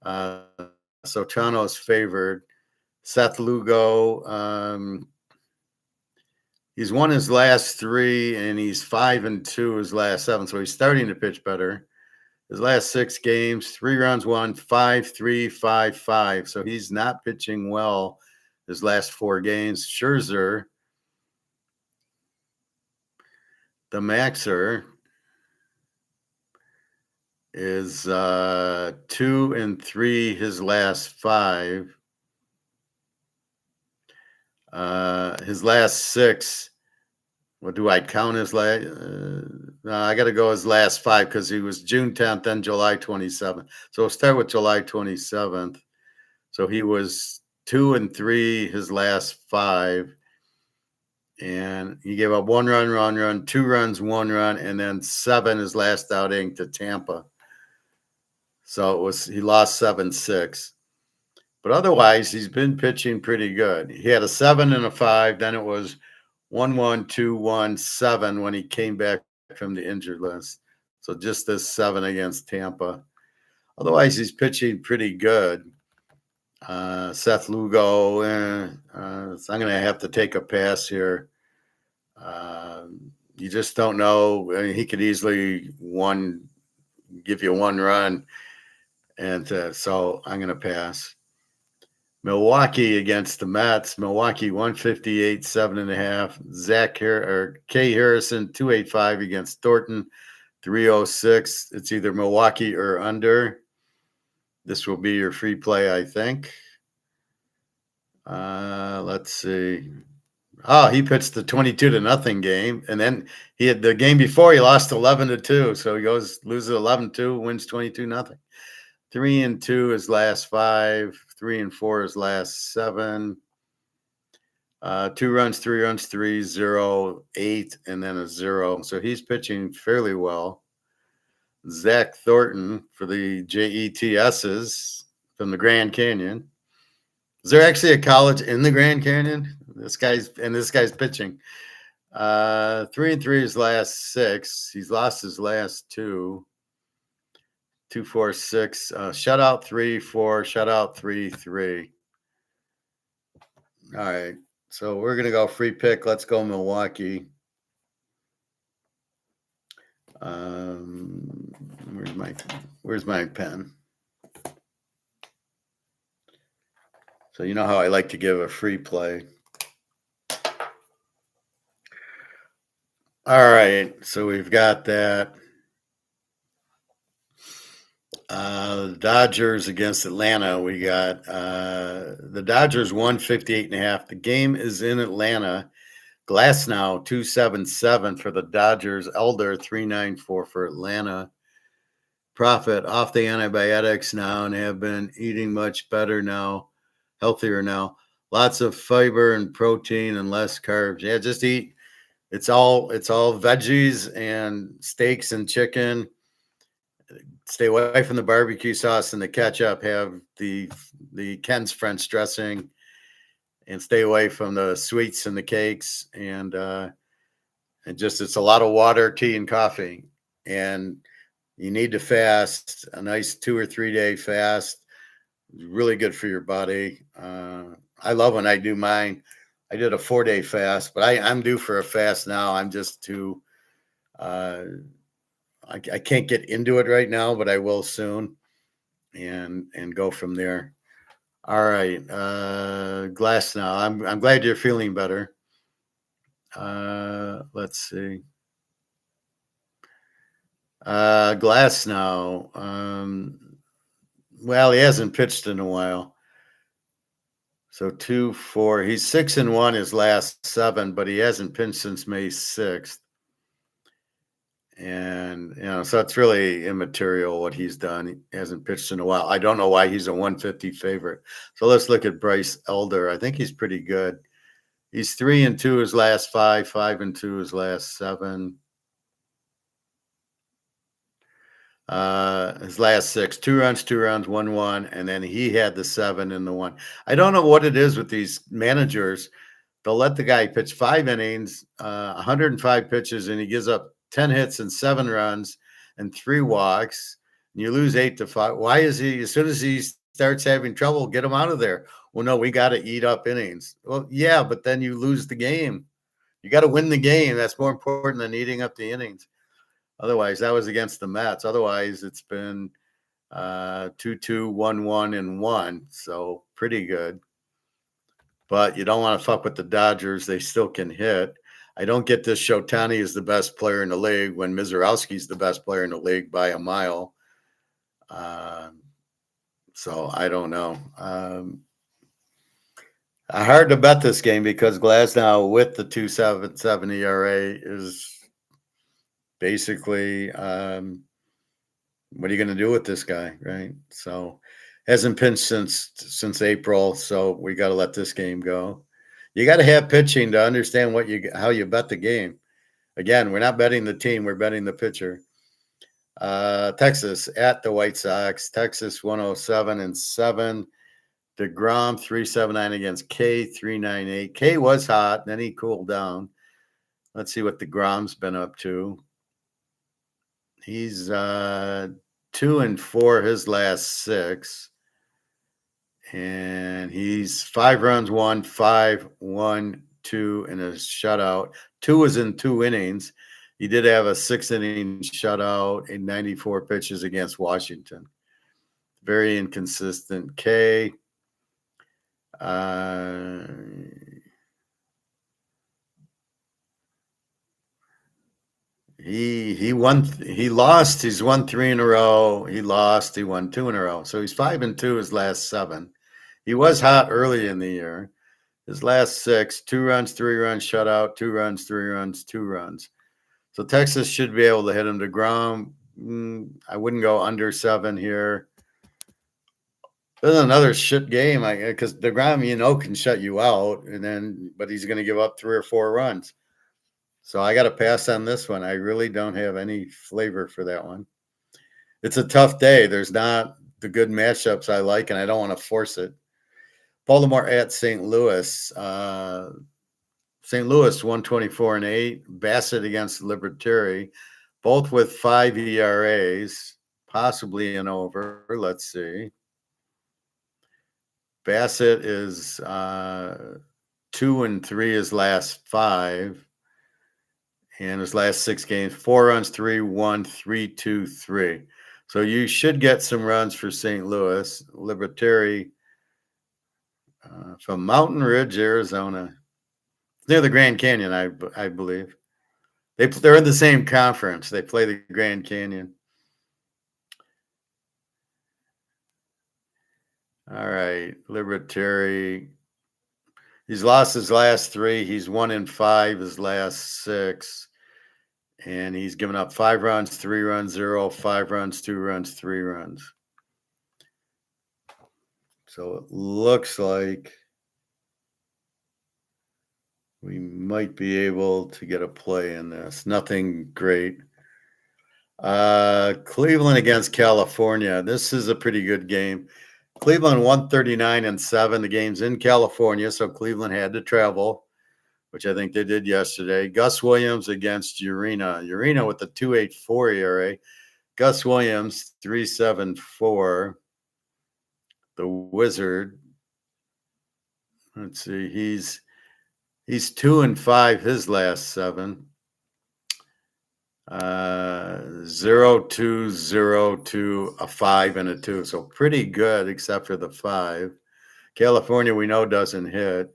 So Toronto is favored. Seth Lugo, he's won his last 3, and he's 5-2 his last 7. So he's starting to pitch better. His last 6 games, 3 runs won, 5-3, 5-5. So he's not pitching well his last 4 games. Scherzer, the Maxer, is 2-3 his last 5. His last 6. What do I count his last? I got to go his last 5 because he was June 10th, then July 27th. So we'll start with July 27th. So he was 2-3 his last 5. And he gave up 1 run, 2 runs, 1 run, and then 7 his last outing to Tampa. So he lost 7-6. But otherwise, he's been pitching pretty good. He had a 7 and a 5. Then it was 1-1, 2-1, 7 when he came back from the injured list. So just this 7 against Tampa. Otherwise, he's pitching pretty good. Seth Lugo, so I'm going to have to take a pass here. You just don't know. I mean, he could easily give you 1 run. And so I'm going to pass. Milwaukee against the Mets. Milwaukee 158, 7.5. K Harrison 285 against Thornton 306. It's either Milwaukee or under. This will be your free play, I think. Let's see. Oh, he pitched the 22-0 game, and then he had the game before he lost 11-2. So he loses 11-2, wins 22-0. 3-2 his last 5, 3-4 his last 7. 2 runs, 3 runs, 3, 0, 8, and then a 0. So he's pitching fairly well. Zach Thornton for the JETSs from the Grand Canyon. Is there actually a college in the Grand Canyon? This guy's pitching. 3-3 his last 6. He's lost his last 2. 2, 4, 6. Shutout 3, 4. Shutout 3, 3. All right. So we're gonna go free pick. Let's go Milwaukee. Um, where's my pen? So you know how I like to give a free play. All right, so we've got that. Dodgers against Atlanta. We got the Dodgers 158.5. The game is in Atlanta. Glass now 277 for the Dodgers. Elder 394 for Atlanta. Profit off the antibiotics now and have been eating much better now, healthier now. Lots of fiber and protein and less carbs. Yeah, just eat. It's all veggies and steaks and chicken. Stay away from the barbecue sauce and the ketchup. Have the Ken's French dressing, and stay away from the sweets and the cakes. And just it's a lot of water, tea, and coffee. And you need to fast a nice 2 or 3 day fast. It's really good for your body. I love when I do mine. I did a 4-day fast, but I'm due for a fast now. I'm just too. I can't get into it right now, but I will soon, and go from there. All right, Glass now. I'm glad you're feeling better. Let's see. Glass now. Well, he hasn't pitched in a while. So 2, 4. He's 6-1 his last 7, but he hasn't pitched since May 6th. And so it's really immaterial what he's done. He hasn't pitched in a while. I don't know why he's a 150 favorite. So let's look at Bryce Elder. I think he's pretty good. He's 3-2 his last 5, 5-2 his last 7. His last 6, 2 runs, 2 runs, 1-1, and then he had the 7 and the 1. I don't know what it is with these managers. They'll let the guy pitch 5 innings, 105 pitches, and he gives up 10 hits and 7 runs and 3 walks. And you lose 8-5. Why is he, as soon as he starts having trouble, get him out of there? Well, no, we got to eat up innings. Well, yeah, but then you lose the game. You got to win the game. That's more important than eating up the innings. Otherwise, that was against the Mets. Otherwise, it's been 2-2, 1-1, and 1. So pretty good. But you don't want to fuck with the Dodgers. They still can hit. I don't get this. Shotani is the best player in the league when Mizorowski's the best player in the league by a mile. So I don't know. Hard to bet this game because Glasnow with the 2.77 ERA is basically what are you going to do with this guy, right? So hasn't pitched since April, so we got to let this game go. You got to have pitching to understand how you bet the game. Again, we're not betting the team, we're betting the pitcher. Texas at the White Sox. Texas 107-7. DeGrom 379 against K 398. K was hot, then he cooled down. Let's see what DeGrom's been up to. He's 2-4 his last 6. And he's 5 runs, 1, 5, 1, 2, and a shutout. 2 was in 2 innings. He did have a 6-inning shutout in 94 pitches against Washington. Very inconsistent. K. He won. He lost. He's won 3 in a row. He lost. He won 2 in a row. So he's 5-2 his last 7. He was hot early in the year. His last 6, 2 runs, 3 runs, shutout, 2 runs, 3 runs, 2 runs. So Texas should be able to hit him. DeGrom, I wouldn't go under 7 here. This is another shit game because DeGrom, can shut you out, but he's going to give up 3 or 4 runs. So I got to pass on this one. I really don't have any flavor for that one. It's a tough day. There's not the good matchups I like, and I don't want to force it. Baltimore at St. Louis. St. Louis 124-8. Bassett against Libertari, both with 5 ERAs, possibly an over. Let's see. Bassett is 2-3 his last 5. And his last 6 games, 4 runs, 3-1, 3-2-3. So you should get some runs for St. Louis. Libertari from Mountain Ridge, Arizona, near the Grand Canyon, I believe. They're in the same conference. They play the Grand Canyon. All right, Libertari. He's lost his last 3. He's 1-5 his last 6. And he's given up 5 runs, 3 runs, 0, 5 runs, 2 runs, 3 runs. So it looks like we might be able to get a play in this. Nothing great. Cleveland against California. This is a pretty good game. Cleveland 139-7. The game's in California, so Cleveland had to travel, which I think they did yesterday. Gus Williams against Urena. Urena with the 2.84 ERA. Gus Williams 3.74. The Wizard. Let's see. He's 2-5 his last 7. 0-2-0-2, a 5 and a 2. So pretty good, except for the 5. California, we know, doesn't hit.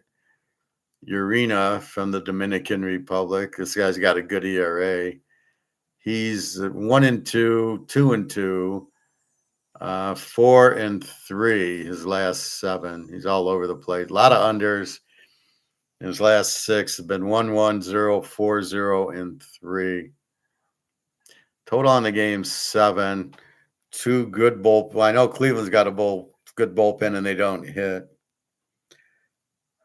Urena from the Dominican Republic. This guy's got a good ERA. He's 1-2, 2-2, 4-3 his last 7. He's all over the place. A lot of unders. In his last 6 have been 1-1, 0, 4, 0, and 3. Total on the game 7. 2 good bullpen. Well, I know Cleveland's got a good bullpen and they don't hit.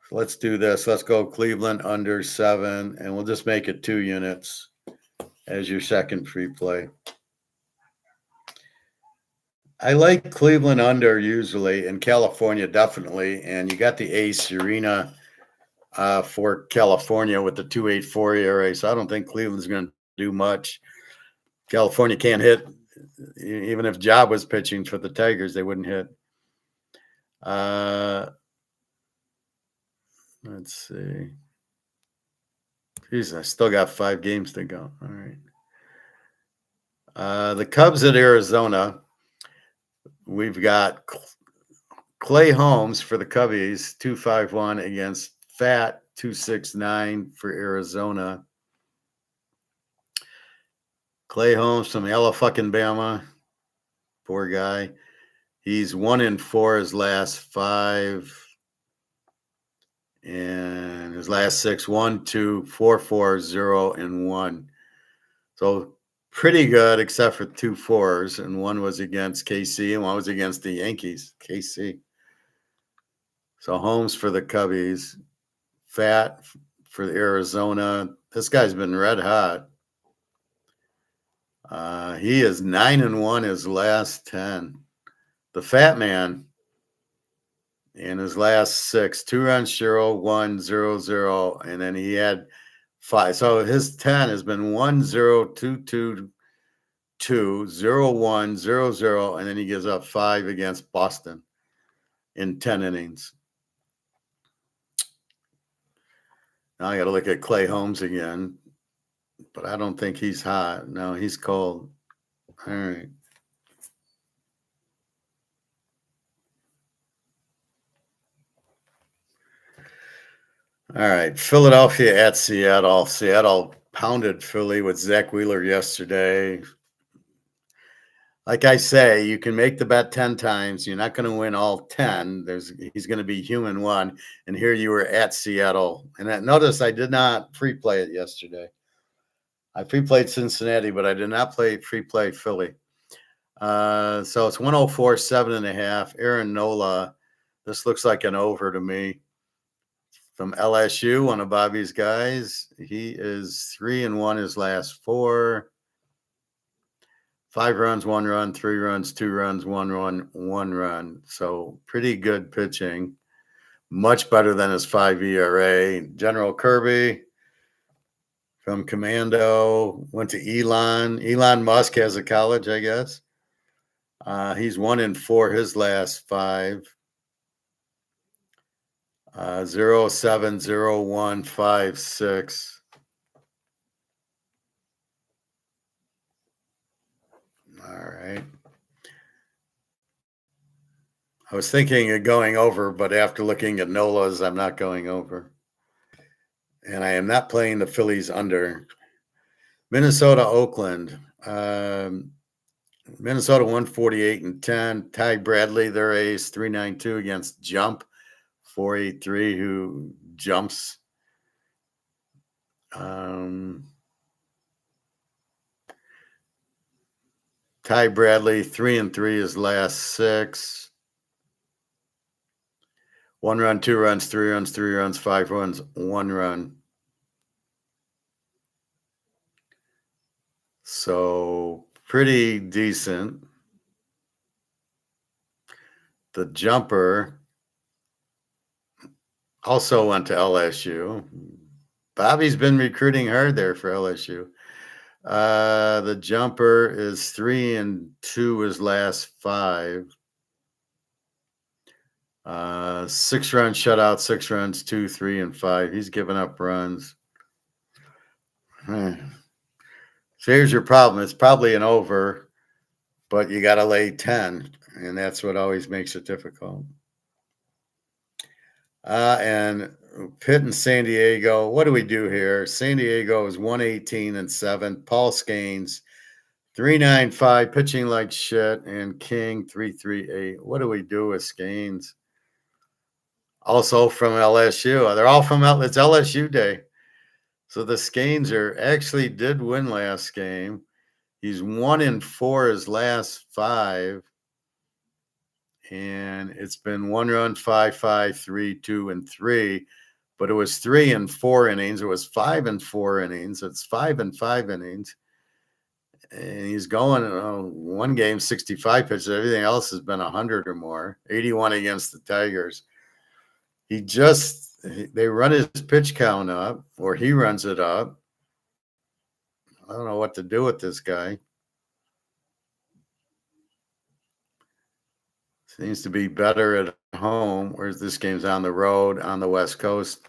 So let's do this. Let's go Cleveland under 7, and we'll just make it 2 units as your second free play. I like Cleveland under usually, and California definitely. And you got the ace Urena for California with the 2.84 ERA. So I don't think Cleveland's going to do much. California can't hit. Even if Job was pitching for the Tigers, they wouldn't hit. Let's see. Geez, I still got 5 games to go. All right. The Cubs at Arizona. We've got Clay Holmes for the Cubbies, 2.51 against Fat, 2.69 for Arizona. Clay Holmes from Alabama, poor guy. He's 1-4 his last 5. And his last 6, 1, 2, 4, 4, 0, and 1. So pretty good, except for 2 4s. And 1 was against KC and 1 was against the Yankees, KC. So Holmes for the Cubbies. Fat for Arizona. This guy's been red hot. He is 9-1 his last 10. The Fat Man in his last 6, 2 runs, 0, 1, 0, 0, and then he had 5. So his 10 has been 1, 0, 2, 2, 2, 0, 1, 0, 0, and then he gives up 5 against Boston in 10 innings. Now I got to look at Clay Holmes again, but I don't think he's hot. No, he's cold. All right. All right. Philadelphia at Seattle. Seattle pounded Philly with Zach Wheeler yesterday. Like I say, you can make the bet 10 times. You're not going to win all 10. He's going to be human 1. And here you were at Seattle. And notice I did not free play it yesterday. I free played Cincinnati, but I did not free play Philly. So it's 104, 7.5. Aaron Nola. This looks like an over to me. From LSU, one of Bobby's guys. He is 3-1 his last 4. 5 runs, 1 run, 3 runs, 2 runs, 1 run, 1 run. So pretty good pitching. much better than his 5 ERA. General Kirby from Commando went to Elon. Elon Musk has a college, I guess. He's 1-4 his last 5. 070156. All right. I was thinking of going over, but after looking at NOLA's, I'm not going over. And I am not playing the Phillies under. Minnesota, Oakland. Minnesota 148-10. Ty Bradley, their ace, 392 against Jump, 483, who jumps. Ty Bradley, 3-3 his last 6. 1 run, 2 runs, 3 runs, 3 runs, 5 runs, 1 run. So pretty decent. The Jumper also went to LSU. Bobby's been recruiting hard there for LSU. The Jumper is 3-2 his last 5. 6 runs shutout, 6 runs, 2, 3, and 5. He's given up runs. So here's your problem. It's probably an over, but you got to lay 10, and that's what always makes it difficult. And Pitt and San Diego, what do we do here? San Diego is 118-7. Paul Scanes, 395, pitching like shit, and King, 338. What do we do with Scanes? Also from LSU. They're all from it's LSU day. So the Scanes actually did win last game. He's 1-4 his last 5. And it's been 1 run, 5, 3, 2, and 3. But it was 3 and 4 innings. It was 5 and 4 innings. It's 5 and 5 innings. And he's going one game, 65 pitches. Everything else has been 100 or more. 81 against the Tigers. They run his pitch count up, or he runs it up. I don't know what to do with this guy. Seems to be better at home, whereas this game's on the road on the West Coast.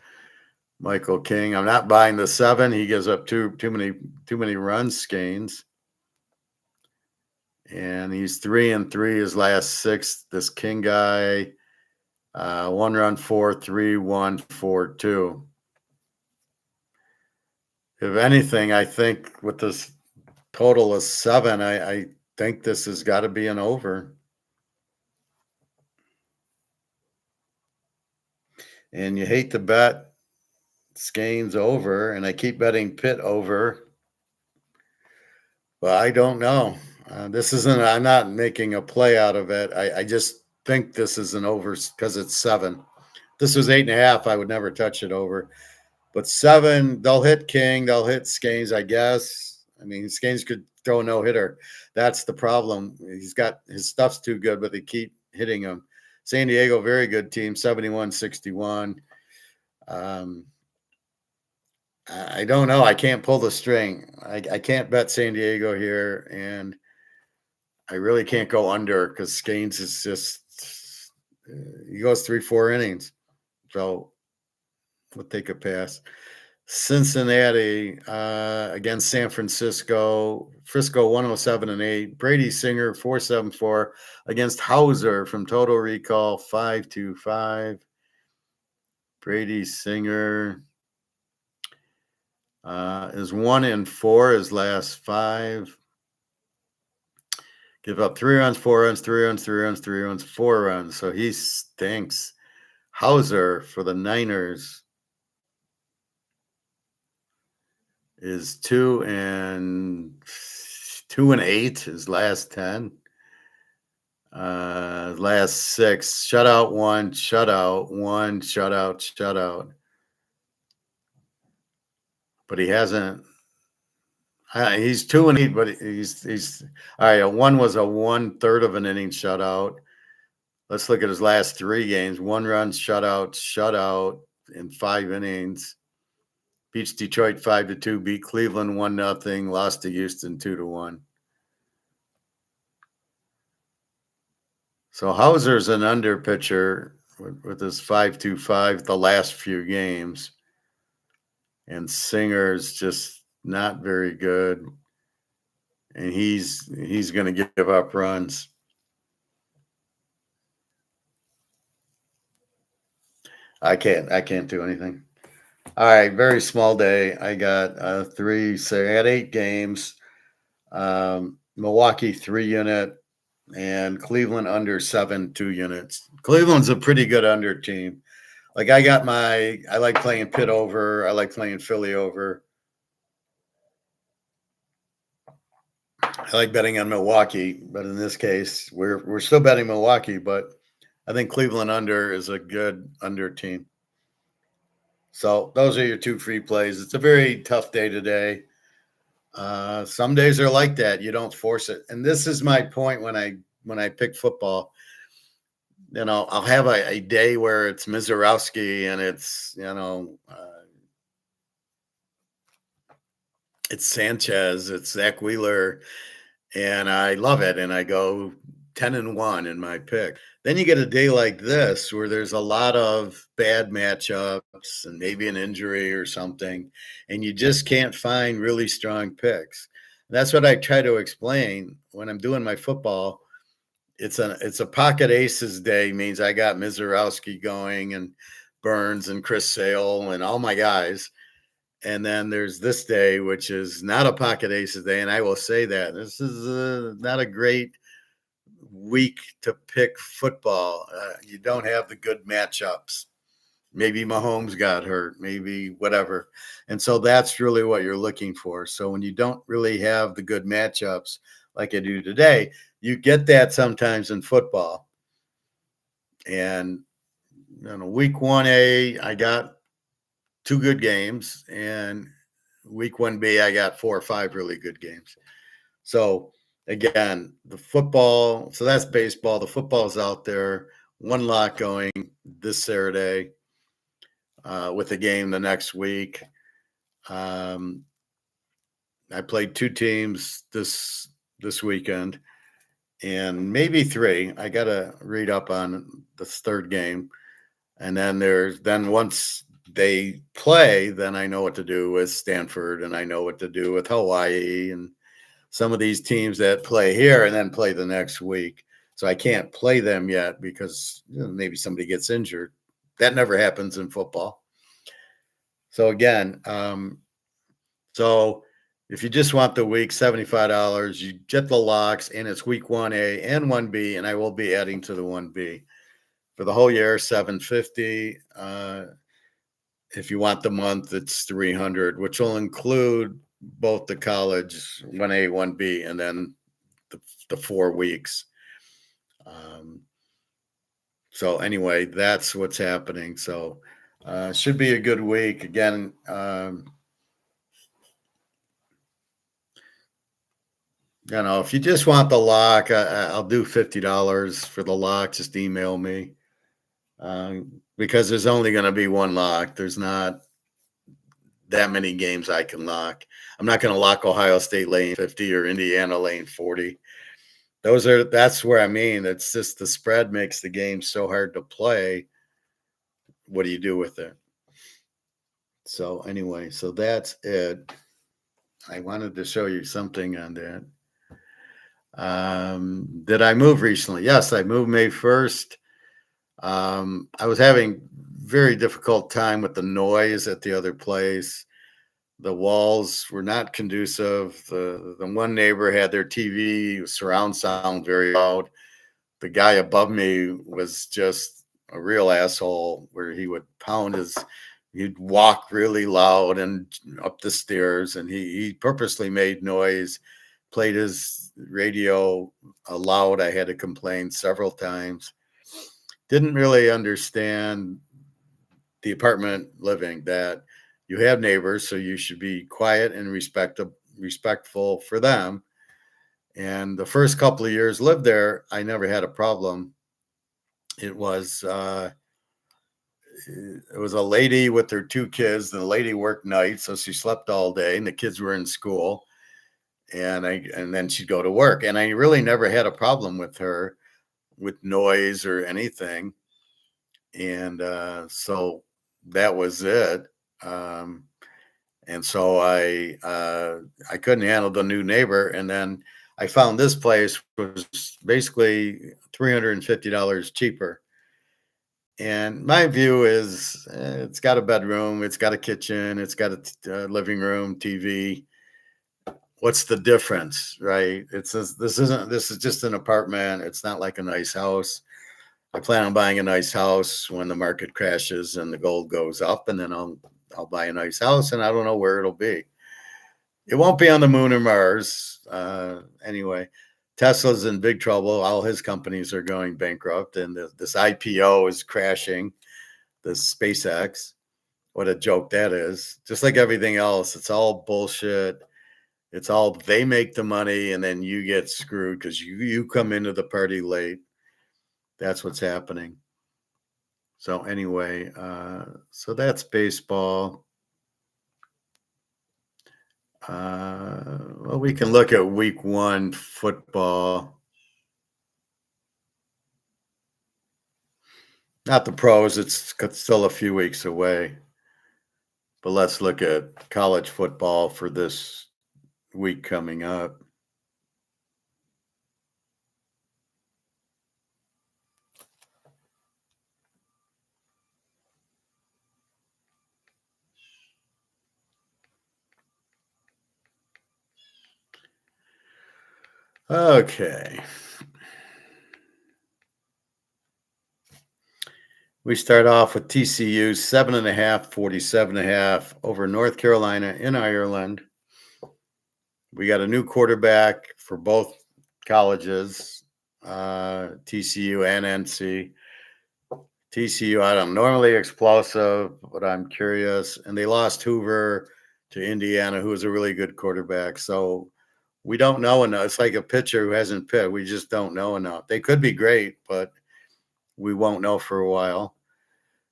Michael King. I'm not buying the 7. He gives up too many runs, Scanes. And he's 3-3 his last 6. This King guy, 1 run, 4, 3, 1, 4, 2. If anything, I think with this total of 7, I think this has got to be an over. And you hate to bet Scanes over, and I keep betting Pitt over. But I don't know. I'm not making a play out of it. I just think this is an over because it's 7. This was 8.5. I would never touch it over. But 7, they'll hit King. They'll hit Scanes, I guess. I mean, Scanes could throw a no-hitter. That's the problem. His stuff's too good, but they keep hitting him. San Diego, very good team, 71-61. I don't know. I can't pull the string. I can't bet San Diego here, and I really can't go under because Scanes is just he goes 3-4 innings. So we'll take a pass. Cincinnati against San Francisco. Frisco 107-8. Brady Singer 474 against Hauser from Total Recall 525. Brady Singer is 1-4 his last 5. Give up 3 runs, 4 runs, 3 runs, 3 runs, 3 runs, 4 runs. So he stinks. Hauser for the Niners is 2-8 his last 10. Last 6. Shutout 1, shutout 1, shutout, shutout. But he hasn't. He's 2-8, but he's all right. 1 was a 1/3 of an inning shutout. Let's look at his last 3 games. 1 run, shutout in 5 innings. Beats Detroit 5-2. Beat Cleveland 1-0. Lost to Houston 2-1. So Hauser's an under pitcher with his 5.25 the last few games, and Singer's just not very good, and he's going to give up runs. I can't do anything. All right, very small day. I got 3. So I had 8 games. Milwaukee 3 unit and Cleveland under 7 2 units. Cleveland's a pretty good under team. Like I like playing Pitt over. I like playing Philly over. I like betting on Milwaukee, but in this case, we're still betting Milwaukee, but I think Cleveland under is a good under team. So those are your 2 free plays. It's a very tough day today. Some days are like that. You don't force it. And this is my point when I pick football. I'll have a day where it's Mizorowski and it's, it's Sanchez, it's Zach Wheeler, and I love it. And I go 10-1 in my pick. Then you get a day like this where there's a lot of bad matchups and maybe an injury or something, and you just can't find really strong picks. That's what I try to explain when I'm doing my football. It's a pocket aces day, means I got Mizorowski going and Burns and Chris Sale and all my guys. And then there's this day, which is not a pocket aces day. And I will say that this is not a great week to pick football. You don't have the good matchups. Maybe Mahomes got hurt, maybe whatever. And so that's really what you're looking for. So when you don't really have the good matchups like I do today, you get that sometimes in football. And week 1A, I got 2 good games, and week 1B, I got 4 or 5 really good games. So again, the football, so that's baseball. The football's out there. 1 lock going this Saturday with a game the next week. I played 2 teams this weekend, and maybe 3. I got to read up on this 3rd game. And then once they play, then I know what to do with Stanford, and I know what to do with Hawaii and some of these teams that play here and then play the next week. So I can't play them yet because maybe somebody gets injured. That never happens in football. So again, so if you just want the week, $75, you get the locks, and it's week 1A and 1B, and I will be adding to the 1B. For the whole year, $750. If you want the month, it's $300, which will include both the college 1A, 1B, and then the 4 weeks. So anyway, that's what's happening. So should be a good week. Again, if you just want the lock, I'll do $50 for the lock. Just email me. Because there's only going to be 1 lock. There's not that many games I can lock. I'm not going to lock Ohio State lane 50 or Indiana lane 40. That's where I mean, it's just the spread makes the game so hard to play. What do you do with it? So anyway, so that's it. I wanted to show you something on that. Did I move recently? Yes, I moved May 1st. I was having very difficult time with the noise at the other place. The walls were not conducive. The one neighbor had their TV surround sound very loud. The guy above me was just a real asshole, where he would he'd walk really loud and up the stairs, and he purposely made noise, played his radio loud. I had to complain several times. Didn't really understand the apartment living, that you have neighbors, so you should be quiet and respectful for them. And the first couple of years lived there, I never had a problem. It was it was a lady with her two kids. The lady worked nights, so she slept all day, and the kids were in school. And then she'd go to work, and I really never had a problem with her with noise or anything. And so that was it. Um, and so I couldn't handle the new neighbor, and then I found this place was basically $350 cheaper. And my view is it's got a bedroom, it's got a kitchen, it's got a living room, TV. What's the difference, right? This is just an apartment. It's not like a nice house. I plan on buying a nice house when the market crashes and the gold goes up, and then I'll buy a nice house, and I don't know where it'll be. It won't be on the moon or Mars. Anyway, Tesla's in big trouble. All his companies are going bankrupt, and this IPO is crashing. This SpaceX, what a joke that is. Just like everything else, it's all bullshit. It's all they make the money, and then you get screwed because you come into the party late. That's what's happening. So anyway, so that's baseball. Well, we can look at week 1 football. Not the pros, it's still a few weeks away. But let's look at college football for this week coming up. Okay. We start off with TCU 7.5, 47.5 over North Carolina in Ireland. We got a new quarterback for both colleges, TCU and NC. TCU, I don't normally explosive, but I'm curious. And they lost Hoover to Indiana, who was a really good quarterback. So we don't know enough. It's like a pitcher who hasn't pitched. We just don't know enough. They could be great, but we won't know for a while.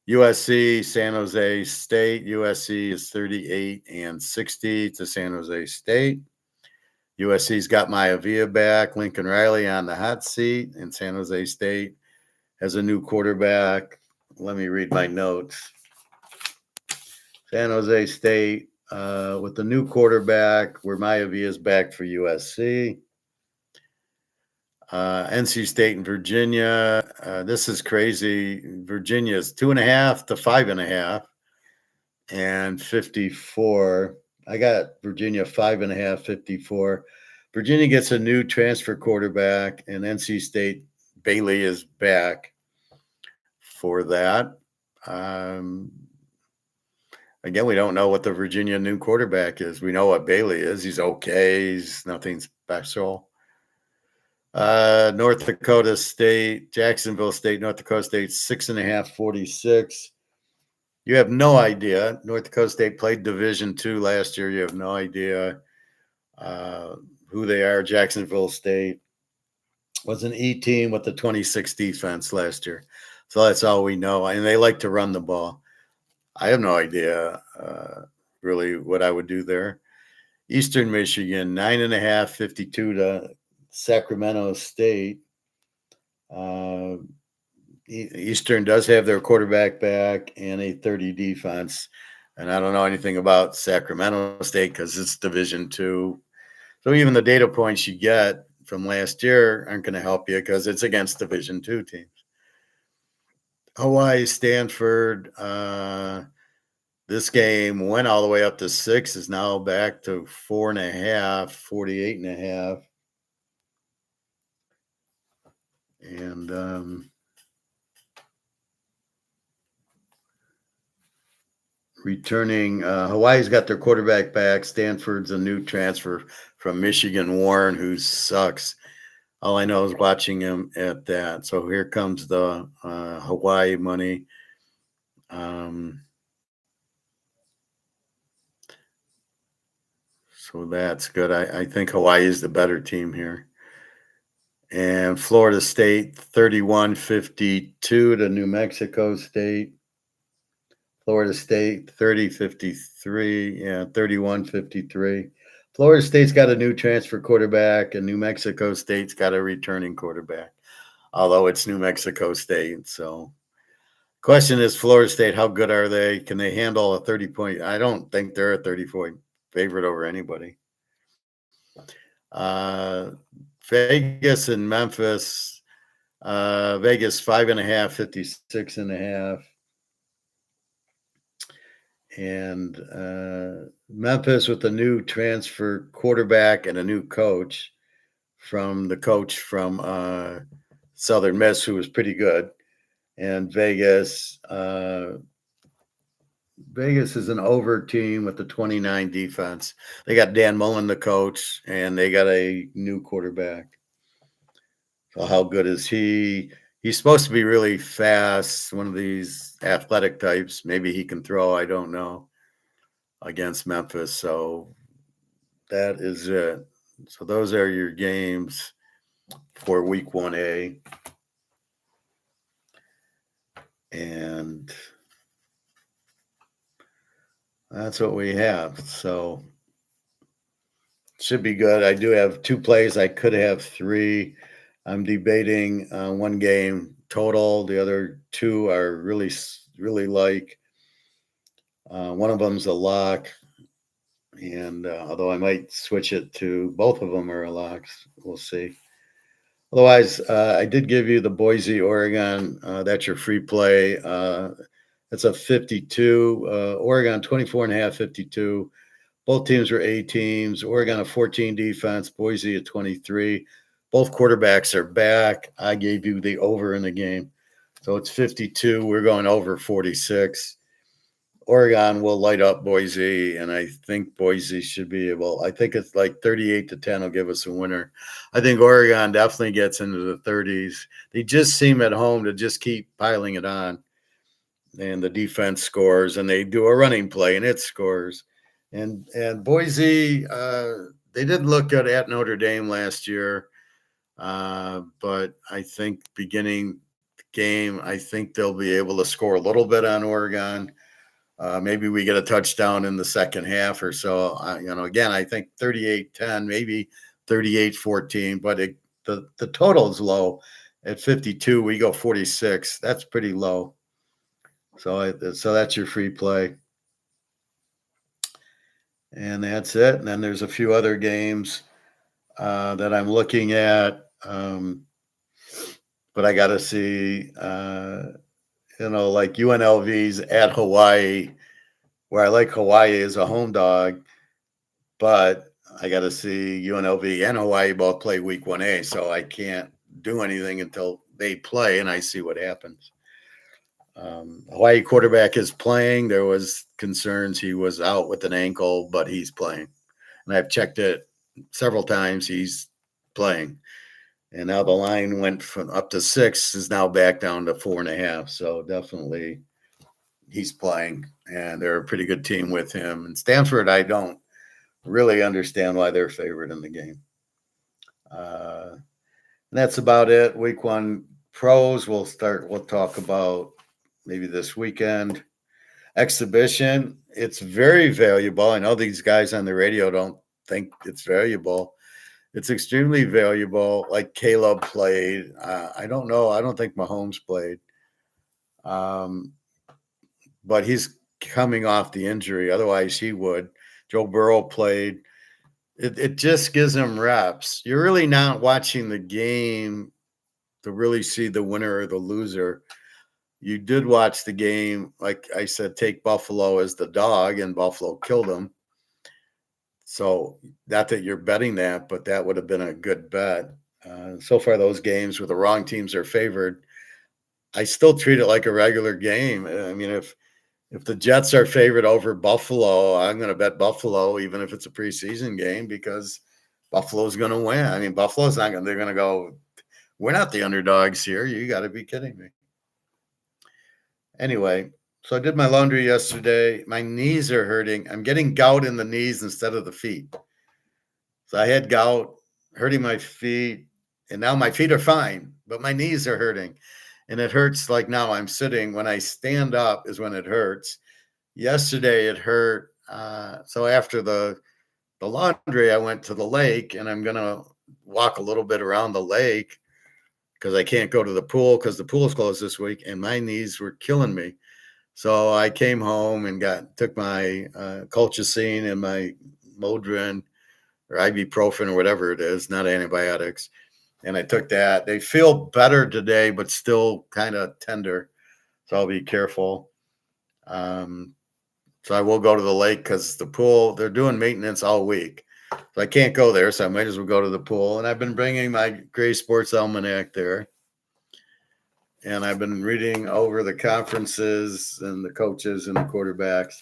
USC, San Jose State. USC is 38-60 to San Jose State. USC's got Maivia back, Lincoln Riley on the hot seat, and San Jose State has a new quarterback. Let me read my notes. San Jose State with the new quarterback, where Maivia is back for USC. NC State and Virginia. This is crazy. Virginia is 2.5 to 5.5 and 54. I got Virginia 5.5, 54. Virginia gets a new transfer quarterback, and NC State Bailey is back for that. Again, we don't know what the Virginia new quarterback is. We know what Bailey is. He's okay. He's nothing special. North Dakota State, Jacksonville State, North Dakota State, 6.5, 46. You have no idea. North Dakota State played Division II last year. You have no idea who they are. Jacksonville State was an E team with the 26 defense last year. So that's all we know. And they like to run the ball. I have no idea really what I would do there. Eastern Michigan, 9.5, 52 to Sacramento State. Eastern does have their quarterback back and a 30 defense. And I don't know anything about Sacramento State because it's Division II. So even the data points you get from last year aren't going to help you because it's against Division II teams. Hawaii, Stanford. This game went all the way up to 6, is now back to 4.5, 48.5. And returning, Hawaii's got their quarterback back. Stanford's a new transfer from Michigan, Warren, who sucks. All I know is watching him at that. So here comes the Hawaii money. So that's good. I think Hawaii is the better team here. And Florida State 31-52 to New Mexico State. Florida State 30-53. Yeah, 31-53. Florida State's got a new transfer quarterback, and New Mexico State's got a returning quarterback, although it's New Mexico State. So, question is Florida State, how good are they? Can they handle a 30-point? I don't think they're a 30-point favorite over anybody. Vegas and Memphis. Vegas 5.5, 56.5. And Memphis with a new transfer quarterback and a new coach from the coach from Southern Miss, who was pretty good. And Vegas is an over team with the 29 defense. They got Dan Mullen, the coach, and they got a new quarterback. So how good is he? He's supposed to be really fast, one of these athletic types. Maybe he can throw, I don't know, against Memphis. So that is it. So those are your games for week 1A. And that's what we have. So should be good. I do have 2 plays. I could have 3. I'm debating one game total. The other 2 are really, really like. One of them's a lock. And although I might switch it to both of them are locks, we'll see. Otherwise, I did give you the Boise, Oregon. That's your free play. It's a 52. Oregon 24.5, 52. Both teams were A teams. Oregon a 14 defense. Boise a 23. Both quarterbacks are back. I gave you the over in the game. So it's 52. We're going over 46. Oregon will light up Boise, and I think Boise should be able. I think it's like 38-10 will give us a winner. I think Oregon definitely gets into the 30s. They just seem at home to just keep piling it on, and the defense scores, and they do a running play, and it scores. And Boise, they didn't look good at Notre Dame last year, but I think beginning the game, I think they'll be able to score a little bit on Oregon. Maybe we get a touchdown in the second half or so. Again, I think 38-10, maybe 38-14, but the total is low. At 52, we go 46. That's pretty low. So that's your free play. And that's it. And then there's a few other games that I'm looking at. But I got to see, like UNLV's at Hawaii, where I like Hawaii as a home dog, but I got to see UNLV and Hawaii both play week 1A, so I can't do anything until they play and I see what happens. Hawaii quarterback is playing. There was concerns he was out with an ankle, but he's playing. And I've checked it several times. He's playing. And now the line went from up to 6, is now back down to 4.5. So definitely he's playing, and they're a pretty good team with him. And Stanford, I don't really understand why they're favored in the game. And that's about it. Week 1 pros, we'll talk about maybe this weekend. Exhibition, it's very valuable. I know these guys on the radio don't think it's valuable. It's extremely valuable. Like Caleb played. I don't know. I don't think Mahomes played. But he's coming off the injury. Otherwise, he would. Joe Burrow played. It just gives him reps. You're really not watching the game to really see the winner or the loser. You did watch the game. Like I said, take Buffalo as the dog, and Buffalo killed him. So not that you're betting that, but that would have been a good bet. So far, those games where the wrong teams are favored, I still treat it like a regular game. I mean, if the Jets are favored over Buffalo, I'm going to bet Buffalo, even if it's a preseason game, because Buffalo's going to win. I mean, Buffalo's not going. They're going to go. We're not the underdogs here. You got to be kidding me. Anyway, so I did my laundry yesterday. My knees are hurting. I'm getting gout in the knees instead of the feet. So I had gout hurting my feet. And now my feet are fine, but my knees are hurting. And it hurts like now I'm sitting. When I stand up is when it hurts. Yesterday it hurt. So after the laundry, I went to the lake, and I'm gonna walk a little bit around the lake because I can't go to the pool because the pool's closed this week, and my knees were killing me. So I came home and took my colchicine and my Modrin or ibuprofen or whatever it is, not antibiotics. And I took that. They feel better today, but still kind of tender. So I'll be careful. So I will go to the lake because the pool, they're doing maintenance all week. So I can't go there. So I might as well go to the pool. And I've been bringing my Gray Sports Almanac there. And I've been reading over the conferences and the coaches and the quarterbacks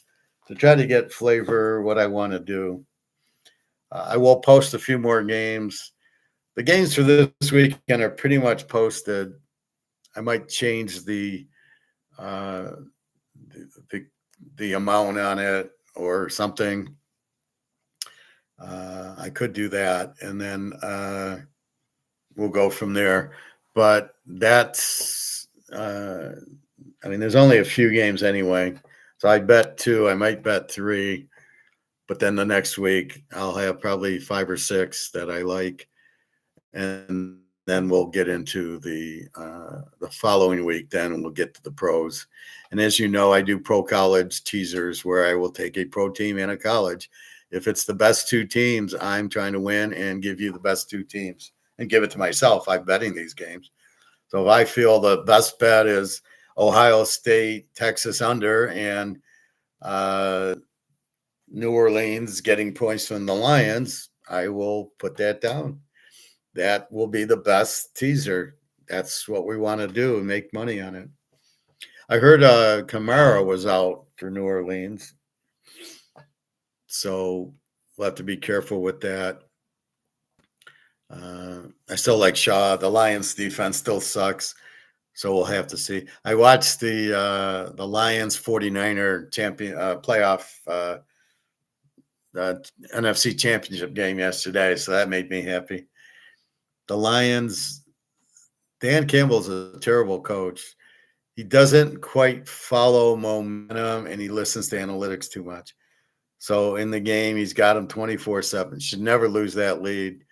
to try to get flavor what I want to do. I will post a few more games. The games for this weekend are pretty much posted. I might change uh, the amount on it or something. I could do that, and then we'll go from there. But that's, I mean, there's only a few games anyway. So I bet 2, I might bet 3, but then the next week I'll have probably 5 or 6 that I like, and then we'll get into the following week. Then we'll get to the pros, and as you know, I do pro college teasers where I will take a pro team and a college. If it's the best 2 teams, I'm trying to win and give you the best 2 teams and give it to myself. I'm betting these games. So if I feel the best bet is Ohio State, Texas under, and New Orleans getting points from the Lions, I will put that down. That will be the best teaser. That's what we want to do and make money on it. I heard Kamara was out for New Orleans. So we'll have to be careful with that. I still like Shaw. The Lions defense still sucks. So we'll have to see. I watched the Lions 49er champion playoff NFC championship game yesterday. So that made me happy. The Lions, Dan Campbell's a terrible coach. He doesn't quite follow momentum, and he listens to analytics too much. So in the game, he's got him 24/7. Should never lose that lead.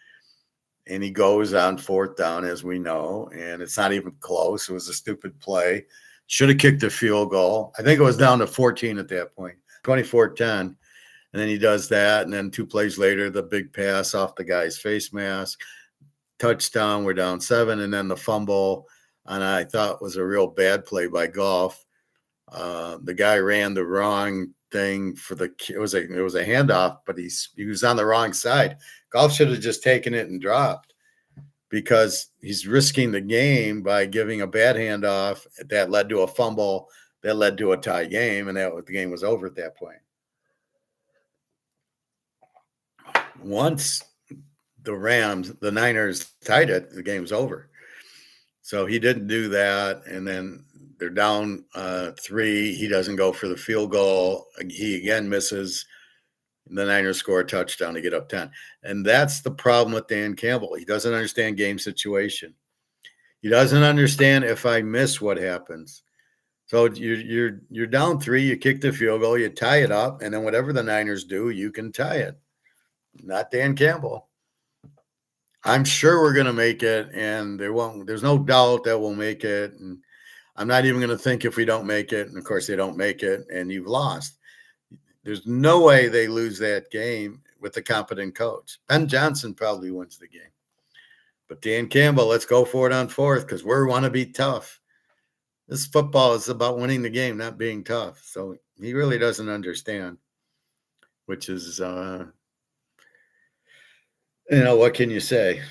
And he goes on 4th down, as we know, and it's not even close. It was a stupid play. Should have kicked a field goal. I think it was down to 14 at that point, 24-10. And then he does that, and then 2 plays later, the big pass off the guy's face mask. Touchdown, we're down 7, and then the fumble, and I thought was a real bad play by Goff. The guy ran the wrong thing for it was a handoff, but he was on the wrong side. Goff should have just taken it and dropped because he's risking the game by giving a bad handoff that led to a fumble that led to a tie game, and the game was over at that point. Once the Niners tied it, the game's over. So he didn't do that, and then they're down 3. He doesn't go for the field goal. He again misses. The Niners score a touchdown to get up 10. And that's the problem with Dan Campbell. He doesn't understand game situation. He doesn't understand if I miss what happens. So you're down 3, you kick the field goal, you tie it up, and then whatever the Niners do, you can tie it. Not Dan Campbell. I'm sure we're going to make it, and there's no doubt that we'll make it. And I'm not even going to think if we don't make it. And of course, they don't make it, and you've lost. There's no way they lose that game with a competent coach. Ben Johnson probably wins the game. But Dan Campbell, let's go for it on 4th because we want to be tough. This football is about winning the game, not being tough. So he really doesn't understand, which is, what can you say?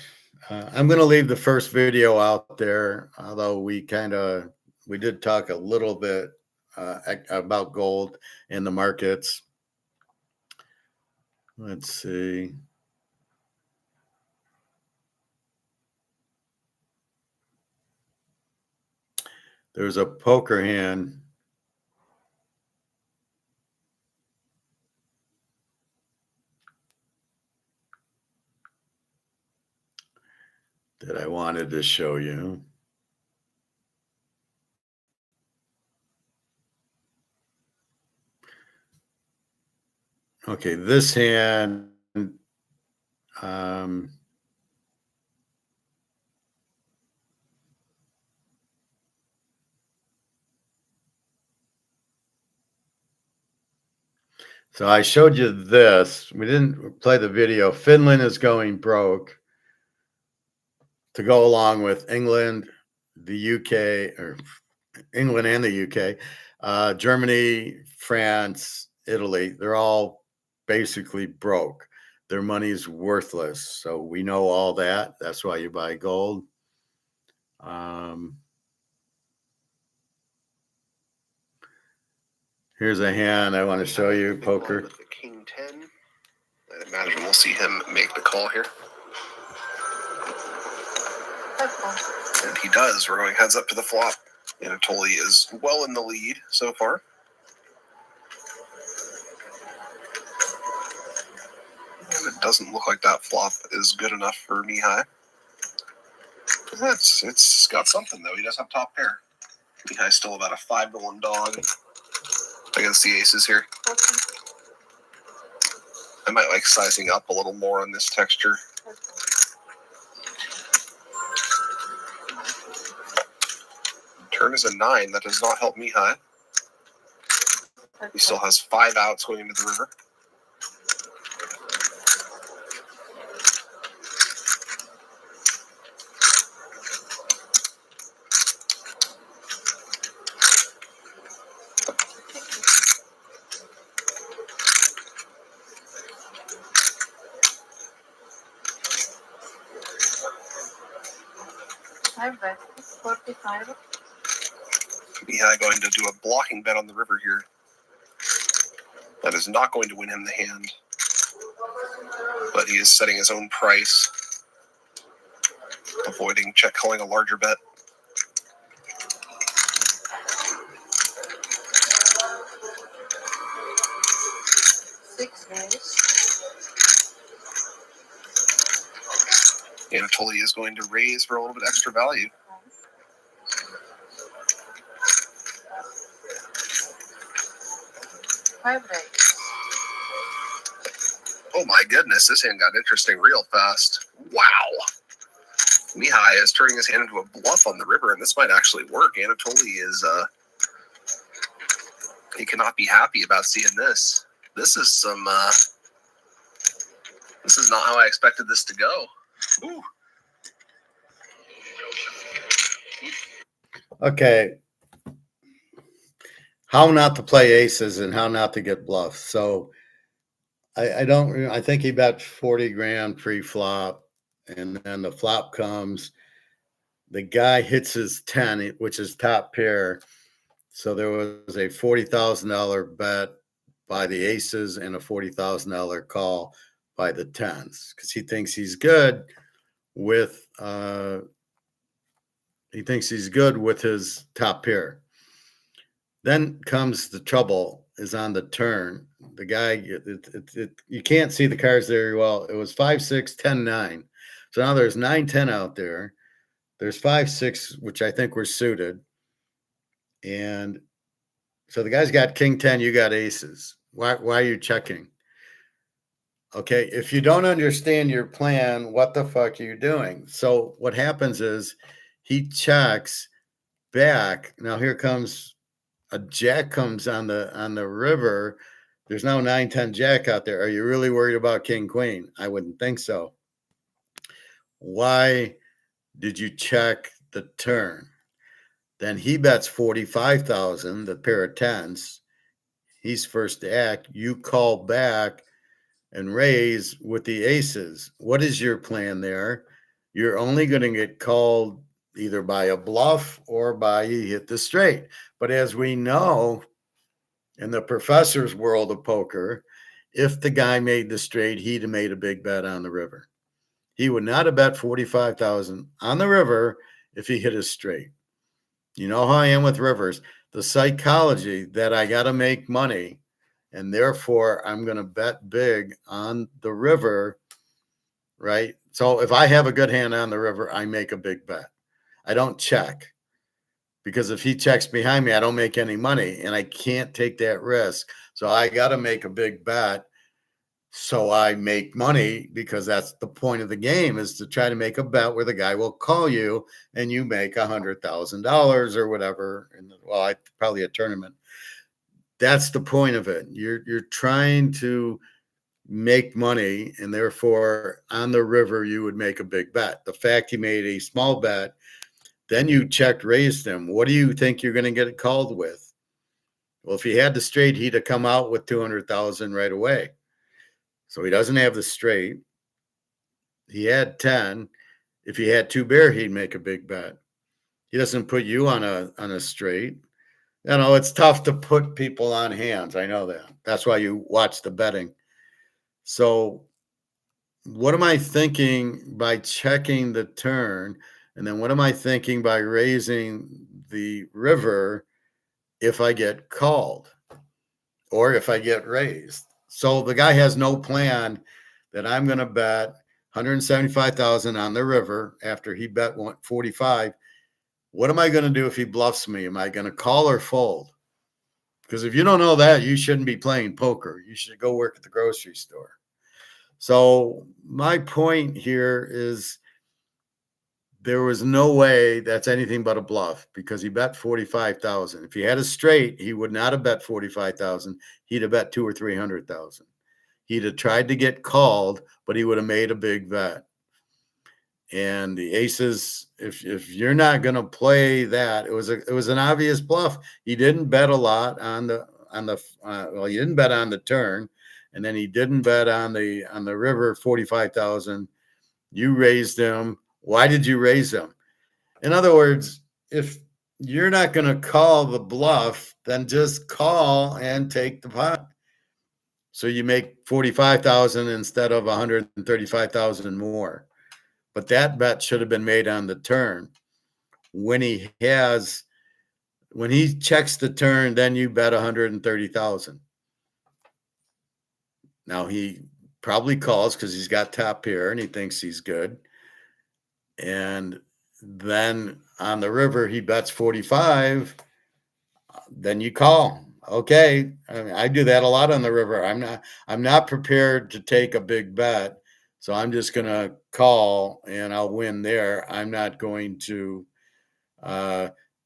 I'm going to leave the first video out there, although we did talk a little bit about gold and the markets. Let's see. There's a poker hand. that I wanted to show you. Okay, this hand, um, so I showed you this. We didn't play the video. Finland is going broke to go along with England, the UK, or England and the UK, Germany, France, Italy. They're all basically broke. Their money's worthless. So we know all that. That's why you buy gold. Here's a hand I want to show you, poker. With the King 10. I imagine we'll see him make the call here. And he does. We're going heads up to the flop. Anatoly is well in the lead so far. And it doesn't look like that flop is good enough for Mihai. It's got something, though. He does have top pair. Mihai's still about a 5-1 dog against the aces here. I might like sizing up a little more on this texture. Turn is a 9. That does not help Mihai. He still has 5 outs going into the river. Mihai going to do a blocking bet on the river here. That is not going to win him the hand. But he is setting his own price, avoiding check calling a larger bet. Anatoly is going to raise for a little bit extra value. Oh my goodness, this hand got interesting real fast. Wow. Mihai is turning his hand into a bluff on the river, and this might actually work. Anatoly is, he cannot be happy about seeing this. This is some, this is not how I expected this to go. Ooh. Okay. How not to play aces and how not to get bluffs. So I think he bet 40 grand pre-flop, and then the flop comes. The guy hits his 10, which is top pair. So there was a $40,000 bet by the aces and a $40,000 call by the tens, because he thinks he's good with his top pair. Then comes the trouble is on the turn. The guy, you can't see the cards very well. It was 5-6, 10-9. So now there's 9-10 out there. There's 5-6, which I think were suited. And so the guy's got king 10, you got aces. Why are you checking? Okay, if you don't understand your plan, what the fuck are you doing? So what happens is he checks back. Now here comes a jack comes on the river. There's now 9-10 jack out there. Are you really worried about king queen? I wouldn't think so. Why did you check the turn? Then he bets 45,000, the pair of tens. He's first to act. You call back and raise with the aces. What is your plan there? You're only going to get called either by a bluff or by you hit the straight. But as we know, in the professor's world of poker, if the guy made the straight, he'd have made a big bet on the river. He would not have bet 45,000 on the river if he hit a straight. You know how I am with rivers. The psychology that I got to make money, and therefore I'm going to bet big on the river, right? So if I have a good hand on the river, I make a big bet. I don't check, because if he checks behind me, I don't make any money, and I can't take that risk. So I got to make a big bet so I make money, because that's the point of the game, is to try to make a bet where the guy will call you and you make $100,000 or whatever. And probably a tournament. That's the point of it. You're trying to make money, and therefore on the river you would make a big bet. The fact he made a small bet, then you check raised him. What do you think you're going to get called with? Well, if he had the straight, he'd have come out with 200,000 right away. So he doesn't have the straight. He had 10. If he had two bear, he'd make a big bet. He doesn't put you on a straight. It's tough to put people on hands. I know that. That's why you watch the betting. So what am I thinking by checking the turn? And then what am I thinking by raising the river if I get called or if I get raised? So the guy has no plan that I'm going to bet 175,000 on the river after he bet 45. What am I going to do if he bluffs me? Am I going to call or fold? Because if you don't know that, you shouldn't be playing poker. You should go work at the grocery store. So my point here is there was no way that's anything but a bluff, because he bet 45,000. If he had a straight, he would not have bet 45,000. He'd have bet 200,000 or 300,000. He'd have tried to get called, but he would have made a big bet. And the aces, if you're not going to play that, it was an obvious bluff. He didn't bet a lot on the he didn't bet on the turn, and then he didn't bet on the river 45,000. You raised him. Why did you raise him? In other words, if you're not going to call the bluff, then just call and take the pot. So you make 45,000 instead of 135,000 more. But that bet should have been made on the turn. When he checks the turn, then you bet 130,000. Now he probably calls because he's got top pair and he thinks he's good. And then on the river, he bets 45. Then you call. Okay. I do that a lot on the river. I'm not prepared to take a big bet. So I'm just going to call and I'll win there. I'm not going to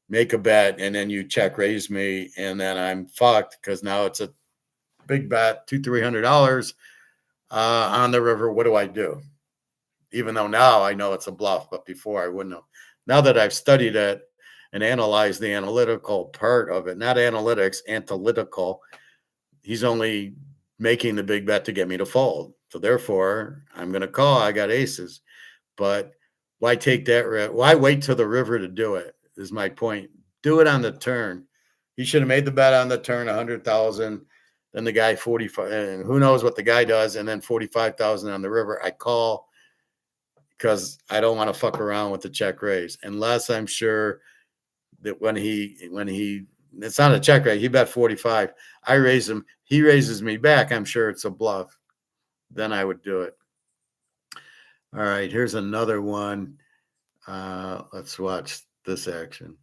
make a bet and then you check raise me and then I'm fucked, because now it's a big bet, $200-$300 on the river. What do I do? Even though now I know it's a bluff, but before I wouldn't have. Now that I've studied it and analyzed the analytical part of it, not analytics, analytical, he's only making the big bet to get me to fold. So therefore, I'm going to call. I got aces. But why take that risk? Why wait till the river to do it, is my point. Do it on the turn. He should have made the bet on the turn, 100,000. Then the guy 45, and who knows what the guy does, and then 45,000 on the river. I call because I don't want to fuck around with the check raise, unless I'm sure that when he it's not a check raise, he bet 45. I raise him, he raises me back. I'm sure it's a bluff. Then I would do it. All right, here's another one. Let's watch this action.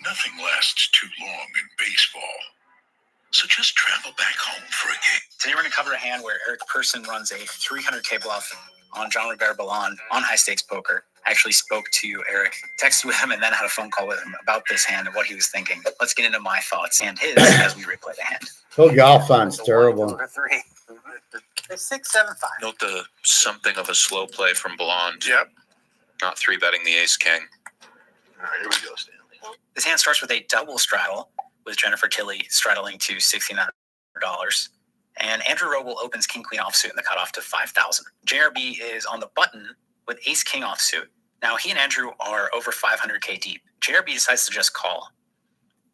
Nothing lasts too long in baseball. So just travel back home for a game. Today we're going to cover a hand where Eric Person runs a 300K bluff on John Rivera Ballon on high stakes poker. I actually spoke to Eric, texted with him, and then had a phone call with him about this hand and what he was thinking. Let's get into my thoughts and his as we replay the hand. Oh, golf fun's terrible. Over 3. 6, 7, 5. Note the something of a slow play from Blonde. Yep. Not 3-betting the ace king. All right, here we go, Stanley. This hand starts with a double straddle, with Jennifer Tilley straddling to $1,600. And Andrew Roble opens king queen offsuit in the cutoff to 5,000. JRB is on the button with ace king offsuit. Now he and Andrew are over 500K deep. JRB decides to just call.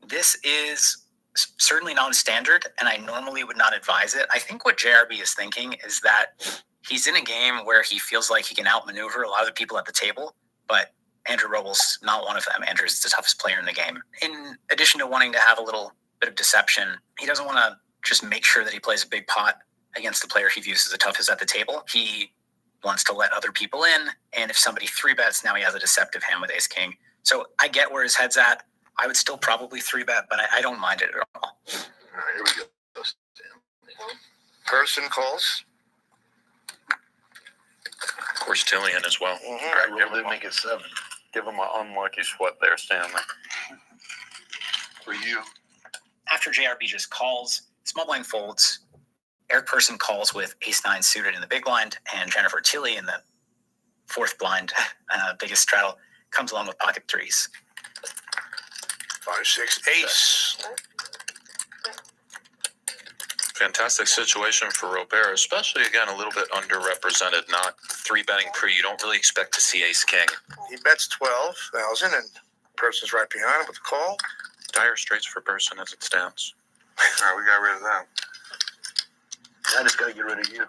This is certainly non-standard, and I normally would not advise it. I think what JRB is thinking is that he's in a game where he feels like he can outmaneuver a lot of the people at the table, but Andrew Roble's not one of them. Andrew's the toughest player in the game. In addition to wanting to have a little bit of deception. He doesn't want to just make sure that he plays a big pot against the player he views as the toughest at the table. He wants to let other people in, and if somebody 3-bets, now he has a deceptive hand with ace-king. So I get where his head's at. I would still probably 3-bet, but I don't mind it at all. All right, here we go. Person calls. Of course, Tillian as well. I rolled it, make it 7. Give him an unlucky sweat there, Stanley. For you. After JRB just calls, small blind folds. Eric Person calls with ace-9 suited in the big blind, and Jennifer Tilly in the fourth blind, biggest straddle, comes along with pocket threes. 5, 6, ace. Fantastic situation for Robert, especially, again, a little bit underrepresented, not 3-betting pre. You don't really expect to see ace-king. He bets 12,000, and Person's right behind him with the call. Dire straits for Person as it stands. All right, we got rid of that. I just got to get rid of you.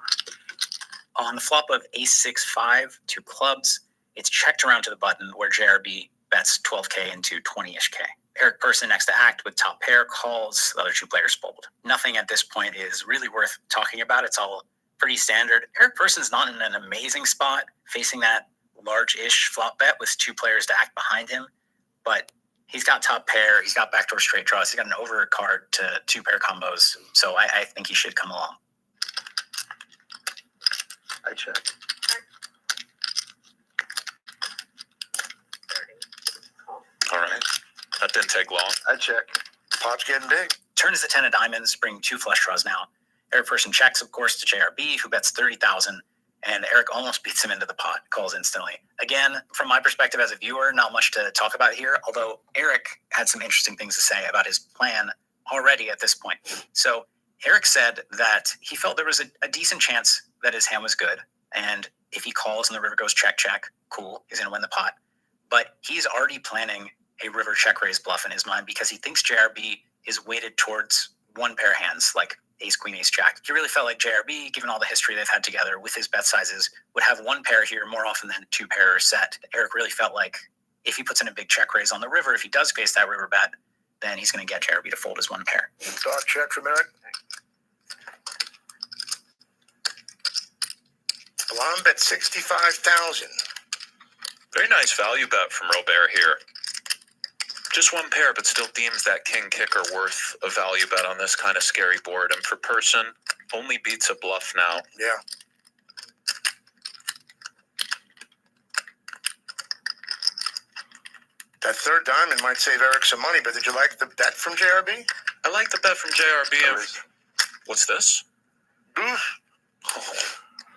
On the flop of ace-6-5, 2 clubs, it's checked around to the button where JRB bets 12K into 20-ish K. Eric Person next to act with top pair calls, the other 2 players fold. Nothing at this point is really worth talking about. It's all pretty standard. Eric Person's not in an amazing spot facing that large-ish flop bet with 2 players to act behind him, but he's got top pair, he's got backdoor straight draws, he's got an over card to 2 pair combos, so I think he should come along. I check. All right. That didn't take long. I check. Pot's getting big. Turn is the 10 of diamonds, bring 2 flush draws now. Eric Person checks, of course, to JRB, who bets 30,000, and Eric almost beats him into the pot, calls instantly. Again, from my perspective as a viewer, not much to talk about here, although Eric had some interesting things to say about his plan already at this point. So Eric said that he felt there was a decent chance that his hand was good, and if he calls and the river goes check, check, cool, he's going to win the pot. But he's already planning a river check raise bluff in his mind because he thinks JRB is weighted towards 1 pair hands, like ace, queen, ace, jack. He really felt like JRB, given all the history they've had together with his bet sizes, would have 1 pair here more often than 2 pair are set. Eric really felt like if he puts in a big check raise on the river, if he does face that river bet, then he's going to get JRB to fold his 1 pair. Dog check for a minute. Blonde bet 65,000. Very nice value bet from Robert here. Just 1 pair, but still deems that king kicker worth a value bet on this kind of scary board. And for Person, only beats a bluff now. Yeah. That 3rd diamond might save Eric some money, but did you like the bet from JRB? I like the bet from JRB. What's this? Oof.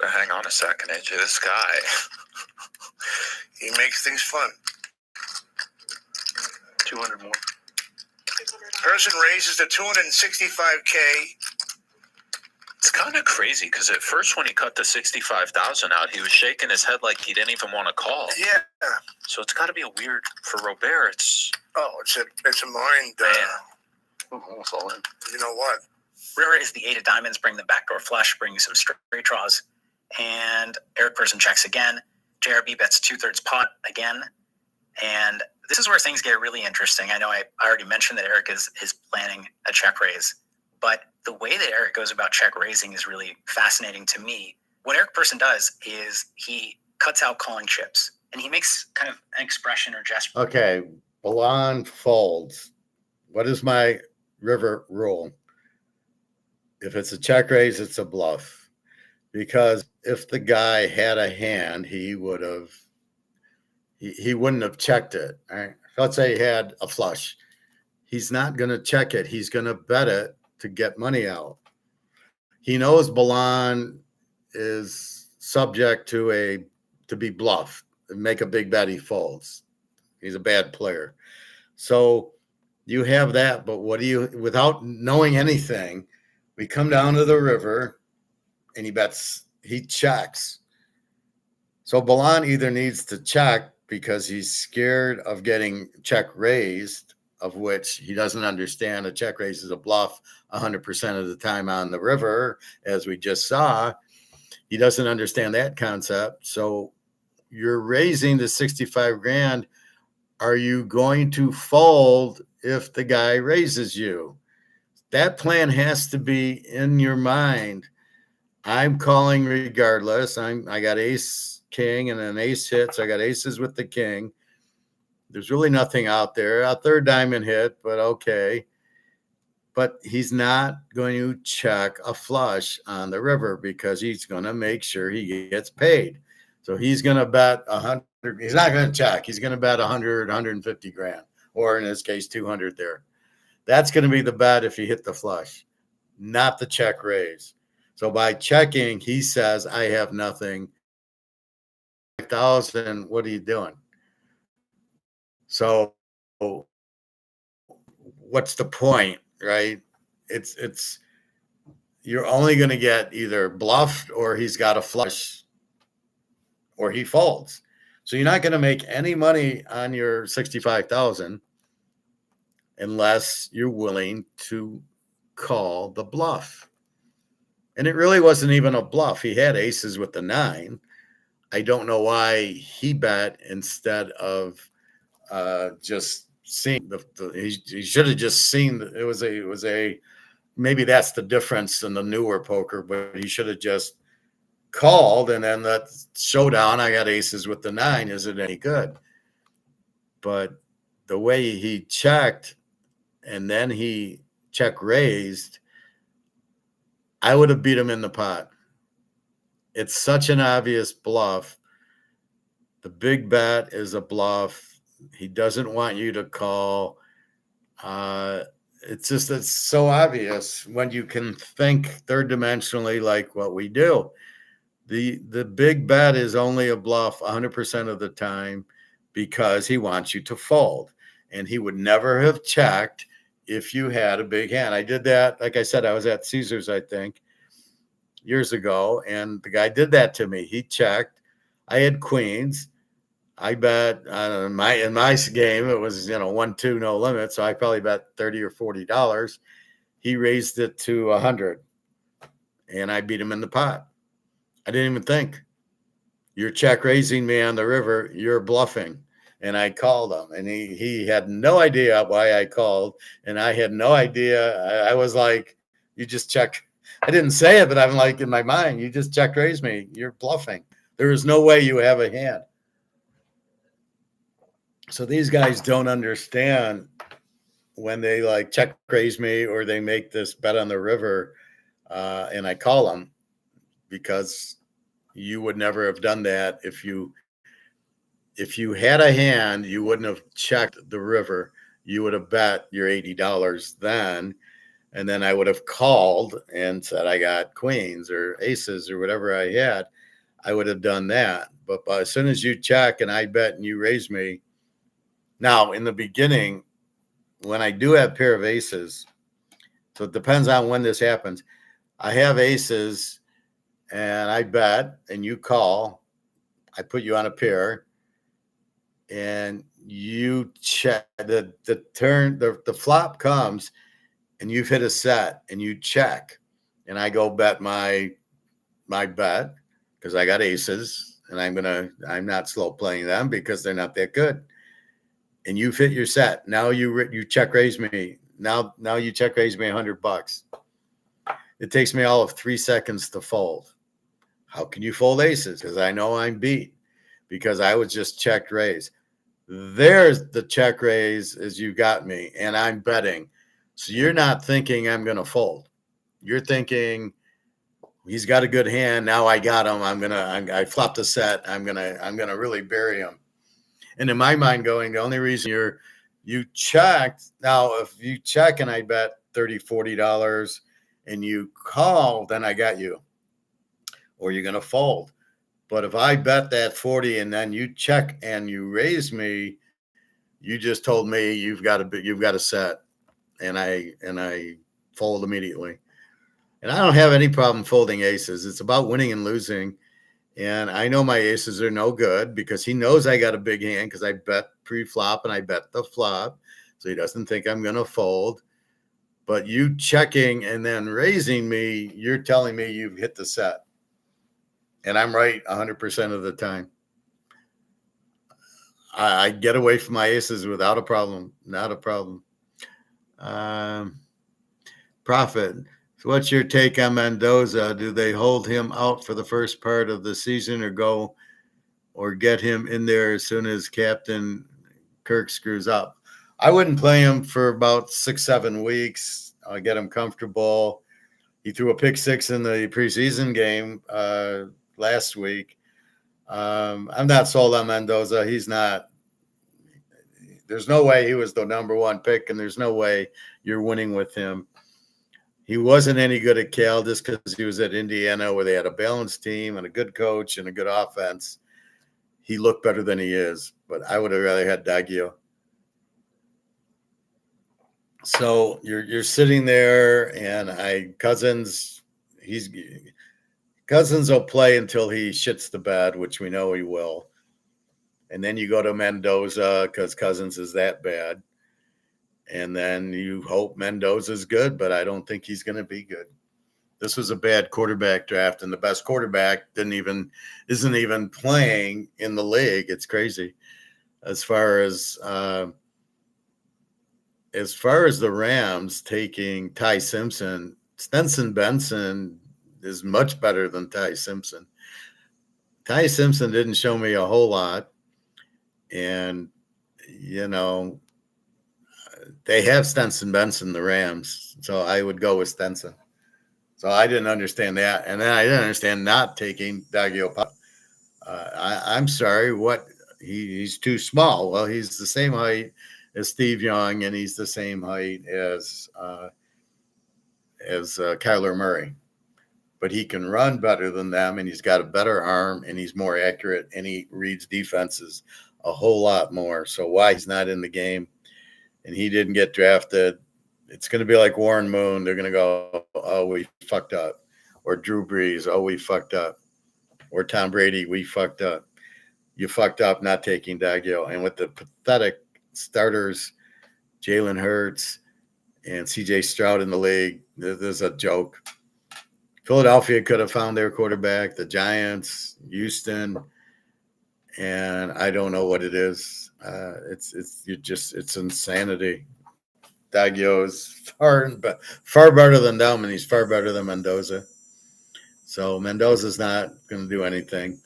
Oh, hang on a second, AJ. This guy. He makes things fun. 200 more. Person raises to 265K. It's kind of crazy because at first when he cut the 65,000 out, he was shaking his head like he didn't even want to call. Yeah. So it's got to be a weird for Robert. It's a mind. Almost all in. You know what? River is the 8 of diamonds, bring the backdoor flush, bring some straight draws, and Eric Person checks again. JRB bets 2/3 pot again, and this is where things get really interesting. I know I already mentioned that Eric is planning a check raise, but the way that Eric goes about check raising is really fascinating to me. What Eric Person does is he cuts out calling chips, and he makes kind of an expression or gesture. Okay, Blonde folds. What is my river rule? If it's a check raise, it's a bluff. Because if the guy had a hand, he wouldn't have checked it. Right? Let's say he had a flush. He's not going to check it. He's going to bet it to get money out. He knows Blonde is subject to be bluffed and make a big bet. He folds. He's a bad player. So you have that, but without knowing anything, we come down to the river and he checks. So Blonde either needs to check because he's scared of getting check raised, of which he doesn't understand a check raise is a bluff 100% of the time on the river, as we just saw. He doesn't understand that concept. So you're raising the 65 grand. Are you going to fold if the guy raises you? that plan has to be in your mind. I'm calling regardless. I got ace king and an ace hit, so I got aces with the king. There's really nothing out there. A third diamond hit, but okay. But he's not going to check a flush on the river because he's going to make sure he gets paid. So he's going to bet 100. He's not going to check. He's going to bet 100, 150 grand, or in this case, 200 there. That's going to be the bet if you hit the flush, not the check raise. So by checking, he says, I have nothing. 5,000, what are you doing? So what's the point, right? It's you're only going to get either bluffed or he's got a flush or he folds. So you're not going to make any money on your 65,000 unless you're willing to call the bluff. And it really wasn't even a bluff. He had aces with the 9. I don't know why he bet instead of just seeing he should have just seen it was a maybe that's the difference in the newer poker, but he should have just called, and then that showdown, I got aces with the 9. Is it any good? But the way he checked and then he check raised, I would have beat him in the pot. It's such an obvious bluff. The big bet is a bluff. He doesn't want you to call. It's so obvious when you can think third dimensionally like what we do. The big bet is only a bluff 100% of the time because he wants you to fold. And he would never have checked if you had a big hand. I did that. Like I said, I was at Caesars, I think, years ago, and the guy did that to me. He checked. I had queens. I bet in my game it was 1-2 no limit, so I probably bet $30 or $40. He raised it to 100, and I beat him in the pot. I didn't even think. You're check raising me on the river. You're bluffing, and I called him, and he had no idea why I called, and I had no idea. I was like, "You just checked." I didn't say it, but I'm like in my mind, "You just check raise me. You're bluffing. There is no way you have a hand." So these guys don't understand when they like check raise me or they make this bet on the river, and I call them because you would never have done that if you had a hand. You wouldn't have checked the river. You would have bet your $80 then, and then I would have called and said I got queens or aces or whatever I had. I would have done that. But as soon as you check and I bet and you raise me. Now, in the beginning, when I do have a pair of aces, so it depends on when this happens. I have aces and I bet and you call. I put you on a pair and you check the turn, the flop comes and you've hit a set and you check. And I go bet my bet because I got aces and I'm not slow playing them because they're not that good. And you fit your set. Now you check raise me. Now you check raise me $100. It takes me all of 3 seconds to fold. How can you fold aces? Because I know I'm beat because I was just checked raise. There's the check raise as you got me, and I'm betting. So you're not thinking I'm going to fold. You're thinking he's got a good hand. Now I got him. I flopped a set. I'm gonna really bury him. And in my mind going, the only reason you checked, now if you check and I bet $30, $40 and you call, then I got you. Or you're going to fold. But if I bet that 40 and then you check and you raise me, you just told me you've got a set. And I fold immediately. And I don't have any problem folding aces. It's about winning and losing. And I know my aces are no good because he knows I got a big hand because I bet pre-flop and I bet the flop. So he doesn't think I'm going to fold. But you checking and then raising me, you're telling me you've hit the set. And I'm right 100% of the time. I get away from my aces without a problem. Not a problem. Profit. So what's your take on Mendoza? Do they hold him out for the first part of the season or get him in there as soon as Captain Kirk screws up? I wouldn't play him for about 6-7 weeks. I'll get him comfortable. He threw a pick six in the preseason game last week. I'm not sold on Mendoza. He's not. There's no way he was the number one pick, and there's no way you're winning with him. He wasn't any good at Cal just because he was at Indiana where they had a balanced team and a good coach and a good offense. He looked better than he is, but I would have rather had Daggio. So you're sitting there, and Cousins will play until he shits the bed, which we know he will. And then you go to Mendoza because Cousins is that bad. And then you hope Mendoza's good, but I don't think he's going to be good. This was a bad quarterback draft, and the best quarterback isn't even playing in the league. It's crazy. As far as the Rams taking Ty Simpson, Stenson Benson is much better than Ty Simpson. Ty Simpson didn't show me a whole lot. And, they have Stenson Benson, the Rams. So I would go with Stenson. So I didn't understand that. And then I didn't understand not taking Daggio. I'm sorry. He's too small. Well, he's the same height as Steve Young, and he's the same height as Kyler Murray. But he can run better than them, and he's got a better arm, and he's more accurate, and he reads defenses a whole lot more. So why he's not in the game and he didn't get drafted, it's going to be like Warren Moon. They're going to go, oh, we fucked up. Or Drew Brees, oh, we fucked up. Or Tom Brady, we fucked up. You fucked up not taking Daggio. And with the pathetic starters, Jalen Hurts and C.J. Stroud in the league, this is a joke. Philadelphia could have found their quarterback, the Giants, Houston, and I don't know what it is. It's insanity. Daggio is far better than them, and he's far better than Mendoza. So Mendoza's not going to do anything.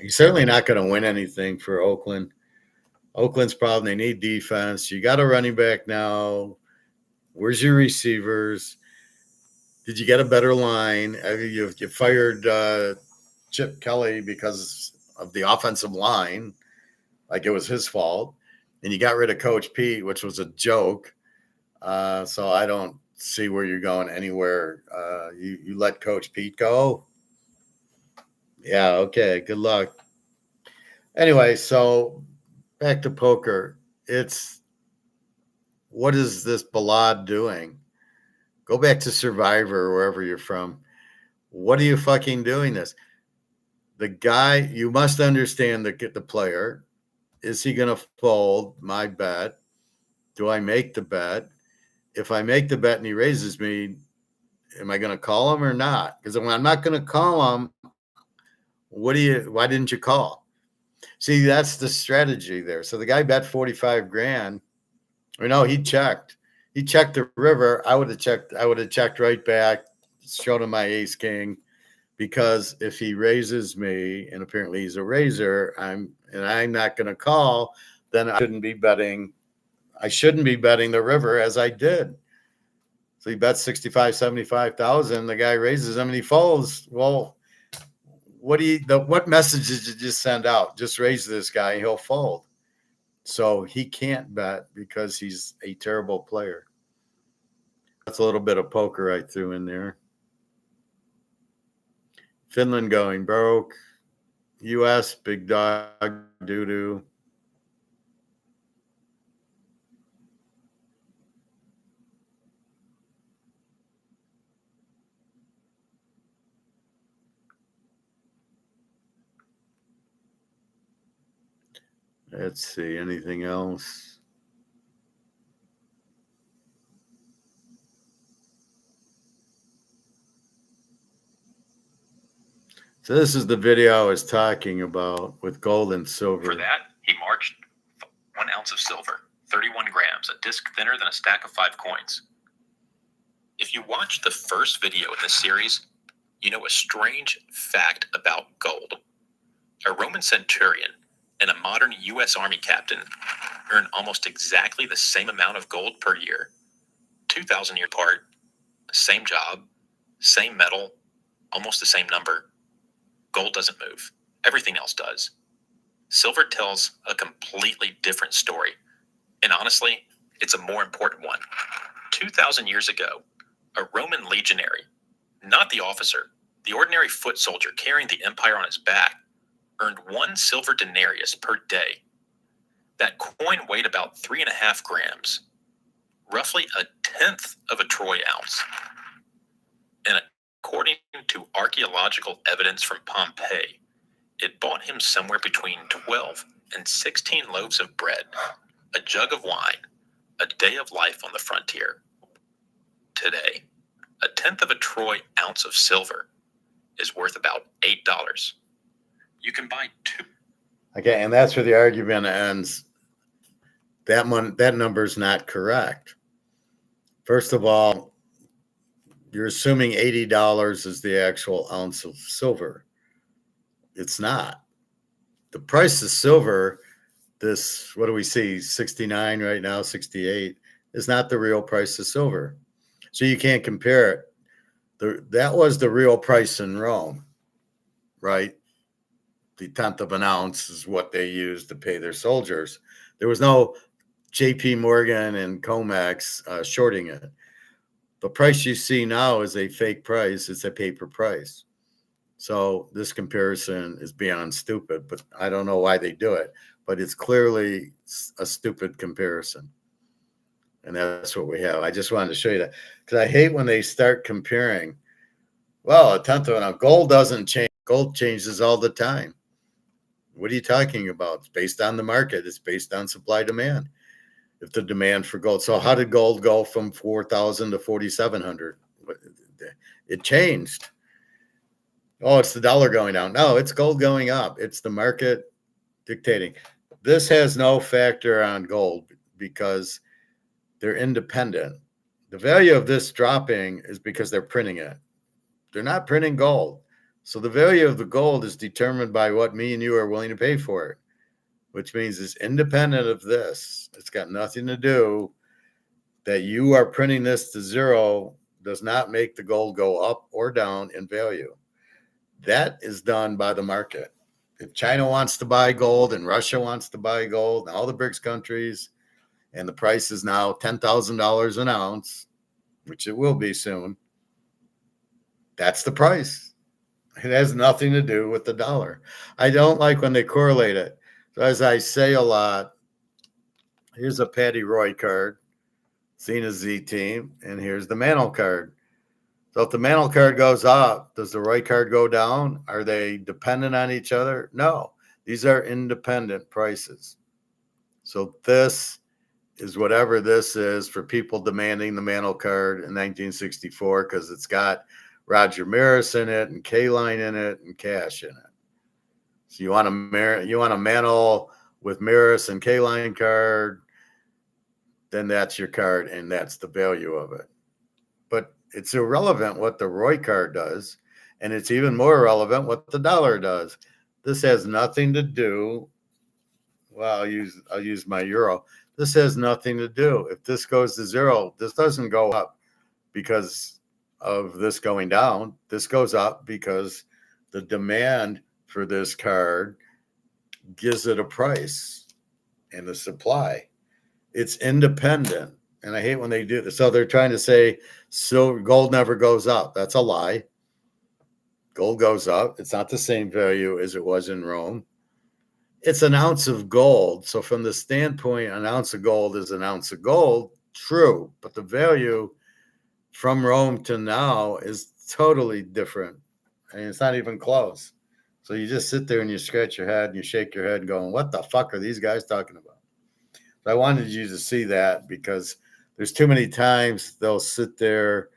He's certainly not going to win anything for Oakland. Oakland's problem, they need defense. You got a running back now. Where's your receivers? Did you get a better line? You fired Chip Kelly because of the offensive line, like it was his fault. And you got rid of Coach Pete, which was a joke. So I don't see where you're going anywhere. You let Coach Pete go? Yeah, okay, good luck. Anyway, so back to poker. What is this Balad doing? Go back to Survivor, wherever you're from. What are you fucking doing this? The guy, you must understand the player. Is he going to fold my bet? Do I make the bet? If I make the bet and he raises me, am I going to call him or not? Because when I'm not going to call him, why didn't you call? See, that's the strategy there. So the guy bet 45 grand. Or no, he checked. He checked the river. I would have checked right back, showed him my ace king. Because if he raises me, and apparently he's a raiser, I'm not going to call, then I shouldn't be betting the river as I did. So he bets 65, 75,000. The guy raises him and he folds. Well, what message did you just send out? Just raise this guy, he'll fold. So he can't bet because he's a terrible player. That's a little bit of poker I threw in there. Finland going broke. U.S. big dog doo-doo. Let's see, anything else? So this is the video I was talking about with gold and silver. For that, he marched 1 ounce of silver, 31 grams, a disc thinner than a stack of 5 coins. If you watch the first video in this series, you know a strange fact about gold. A Roman centurion and a modern U.S. Army captain earn almost exactly the same amount of gold per year, 2,000 years apart, same job, same metal, almost the same number. Gold doesn't move. Everything else does. Silver tells a completely different story. And honestly, it's a more important one. 2,000 years ago, a Roman legionary, not the officer, the ordinary foot soldier carrying the empire on his back, earned 1 silver denarius per day. That coin weighed about 3.5 grams, roughly a tenth of a troy ounce. And according to archaeological evidence from Pompeii, it bought him somewhere between 12 and 16 loaves of bread, a jug of wine, a day of life on the frontier. Today, a tenth of a troy ounce of silver is worth about $8. You can buy 2. Okay, and that's where the argument ends. That number is not correct. First of all, you're assuming $80 is the actual ounce of silver. It's not. The price of silver, this, what do we see, 69 right now, 68, is not the real price of silver. So you can't compare it. That was the real price in Rome, right? The tenth of an ounce is what they used to pay their soldiers. There was no JP Morgan and Comex shorting it. The price you see now is a fake price. It's a paper price. So this comparison is beyond stupid, but I don't know why they do it. But it's clearly a stupid comparison. And that's what we have. I just wanted to show you that because I hate when they start comparing. Well, a tenth of an ounce. Gold doesn't change. Gold changes all the time. What are you talking about? It's based on the market. It's based on supply demand. If the demand for gold. So how did gold go from 4,000 to 4,700? It changed. Oh, it's the dollar going down. No, it's gold going up. It's the market dictating. This has no factor on gold because they're independent. The value of this dropping is because they're printing it. They're not printing gold. So the value of the gold is determined by what me and you are willing to pay for it, which means it's independent of this. It's got nothing to do that you are printing this to zero does not make the gold go up or down in value. That is done by the market. If China wants to buy gold and Russia wants to buy gold and all the BRICS countries, and the price is now $10,000 an ounce, which it will be soon, that's the price. It has nothing to do with the dollar. I don't like when they correlate it. So as I say a lot, here's a Patty Roy card, Cena Z team, and here's the Mantle card. So if the Mantle card goes up, does the Roy card go down? Are they dependent on each other? No, these are independent prices. So this is whatever this is for people demanding the Mantle card in 1964 because it's got Roger Maris in it and K-Line in it and cash in it. So you want a Mantle with Maris and K-Line card, then that's your card and that's the value of it. But it's irrelevant what the Roy card does, and it's even more irrelevant what the dollar does. This has nothing to do. Well, I'll use my euro. This has nothing to do. If this goes to zero, this doesn't go up because of this going down. This goes up because the demand for this card gives it a price and the supply. It's independent. And I hate when they do this. So they're trying to say gold never goes up. That's a lie. Gold goes up. It's not the same value as it was in Rome. It's an ounce of gold. So from the standpoint, an ounce of gold is an ounce of gold. True. But the value from Rome to now is totally different. And it's not even close. So you just sit there and you scratch your head and you shake your head going, what the fuck are these guys talking about? So I wanted you to see that because there's too many times they'll sit there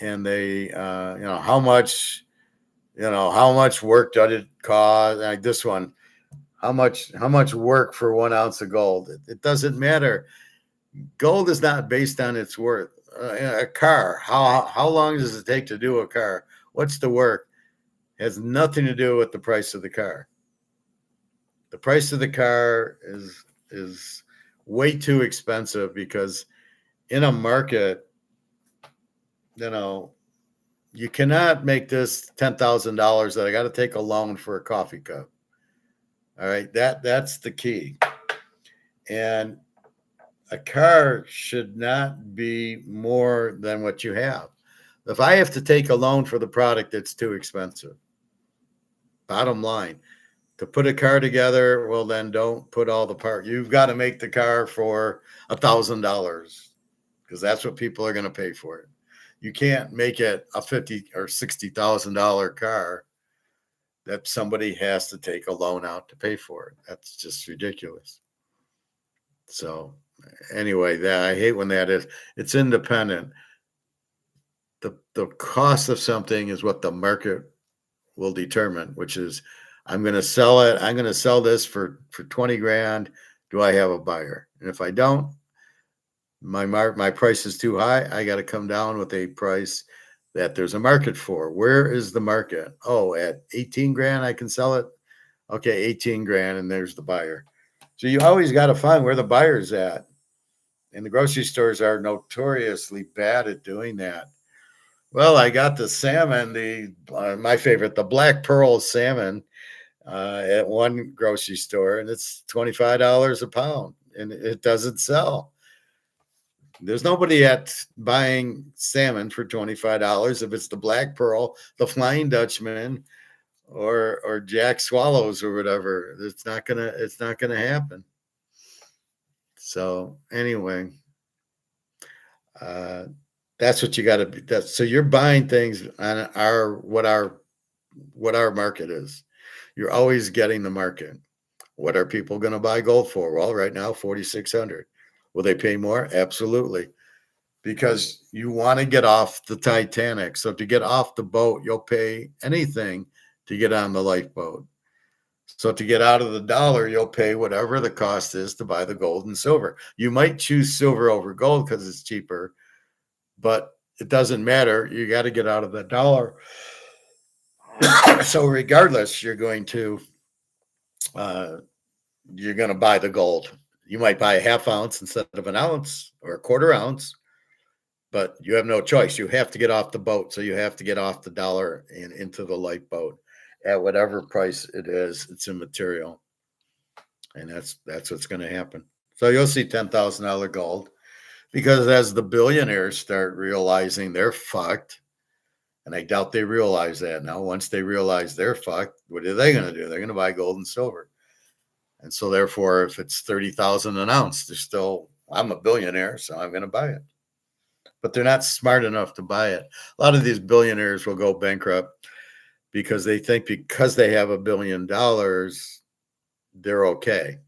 and they, how much work did it cost? Like this one, how much work for 1 ounce of gold? It doesn't matter. Gold is not based on its worth. a car. How long does it take to do a car? What's the work? It has nothing to do with the price of the car. The price of the car is way too expensive because in a market, you cannot make this $10,000 that I got to take a loan for a coffee cup. All right, that's the key. And a car should not be more than what you have. If I have to take a loan for the product, it's too expensive. Bottom line, to put a car together, well, then don't put all the parts. You've got to make the car for $1,000 because that's what people are going to pay for it. You can't make it a $50,000 or $60,000 car that somebody has to take a loan out to pay for it. That's just ridiculous. So anyway, that I hate when that is. It's independent. The cost of something is what the market will determine, which is I'm going to sell it. I'm going to sell this for 20 grand. Do I have a buyer? And if I don't, my price is too high. I got to come down with a price that there's a market for. Where is the market? Oh, at 18 grand, I can sell it. Okay, 18 grand, and there's the buyer. So you always got to find where the buyer's at. And the grocery stores are notoriously bad at doing that. Well, I got the salmon, my favorite, the black pearl salmon at one grocery store, and it's $25 a pound, and it doesn't sell. There's nobody at buying salmon for $25 if it's the black pearl, the Flying Dutchman, or Jack Swallows or whatever. It's not gonna happen. So anyway, that's what you got to be. So you're buying things on what our market is. You're always getting the market. What are people going to buy gold for? Well, right now, 4,600. Will they pay more? Absolutely. Because you want to get off the Titanic. So to get off the boat, you'll pay anything to get on the lifeboat. So to get out of the dollar, you'll pay whatever the cost is to buy the gold and silver. You might choose silver over gold because it's cheaper, but it doesn't matter. You got to get out of the dollar. So regardless, you're going to buy the gold. You might buy a half ounce instead of an ounce or a quarter ounce, but you have no choice. You have to get off the boat. So you have to get off the dollar and into the lifeboat at whatever price it is. It's immaterial. And that's what's going to happen. So you'll see $10,000 gold because as the billionaires start realizing they're fucked, and I doubt they realize that now. Once they realize they're fucked, what are they going to do? They're going to buy gold and silver. And so therefore, if it's 30,000 an ounce, they're still, I'm a billionaire, so I'm going to buy it. But they're not smart enough to buy it. A lot of these billionaires will go bankrupt because they think because they have $1 billion, they're okay.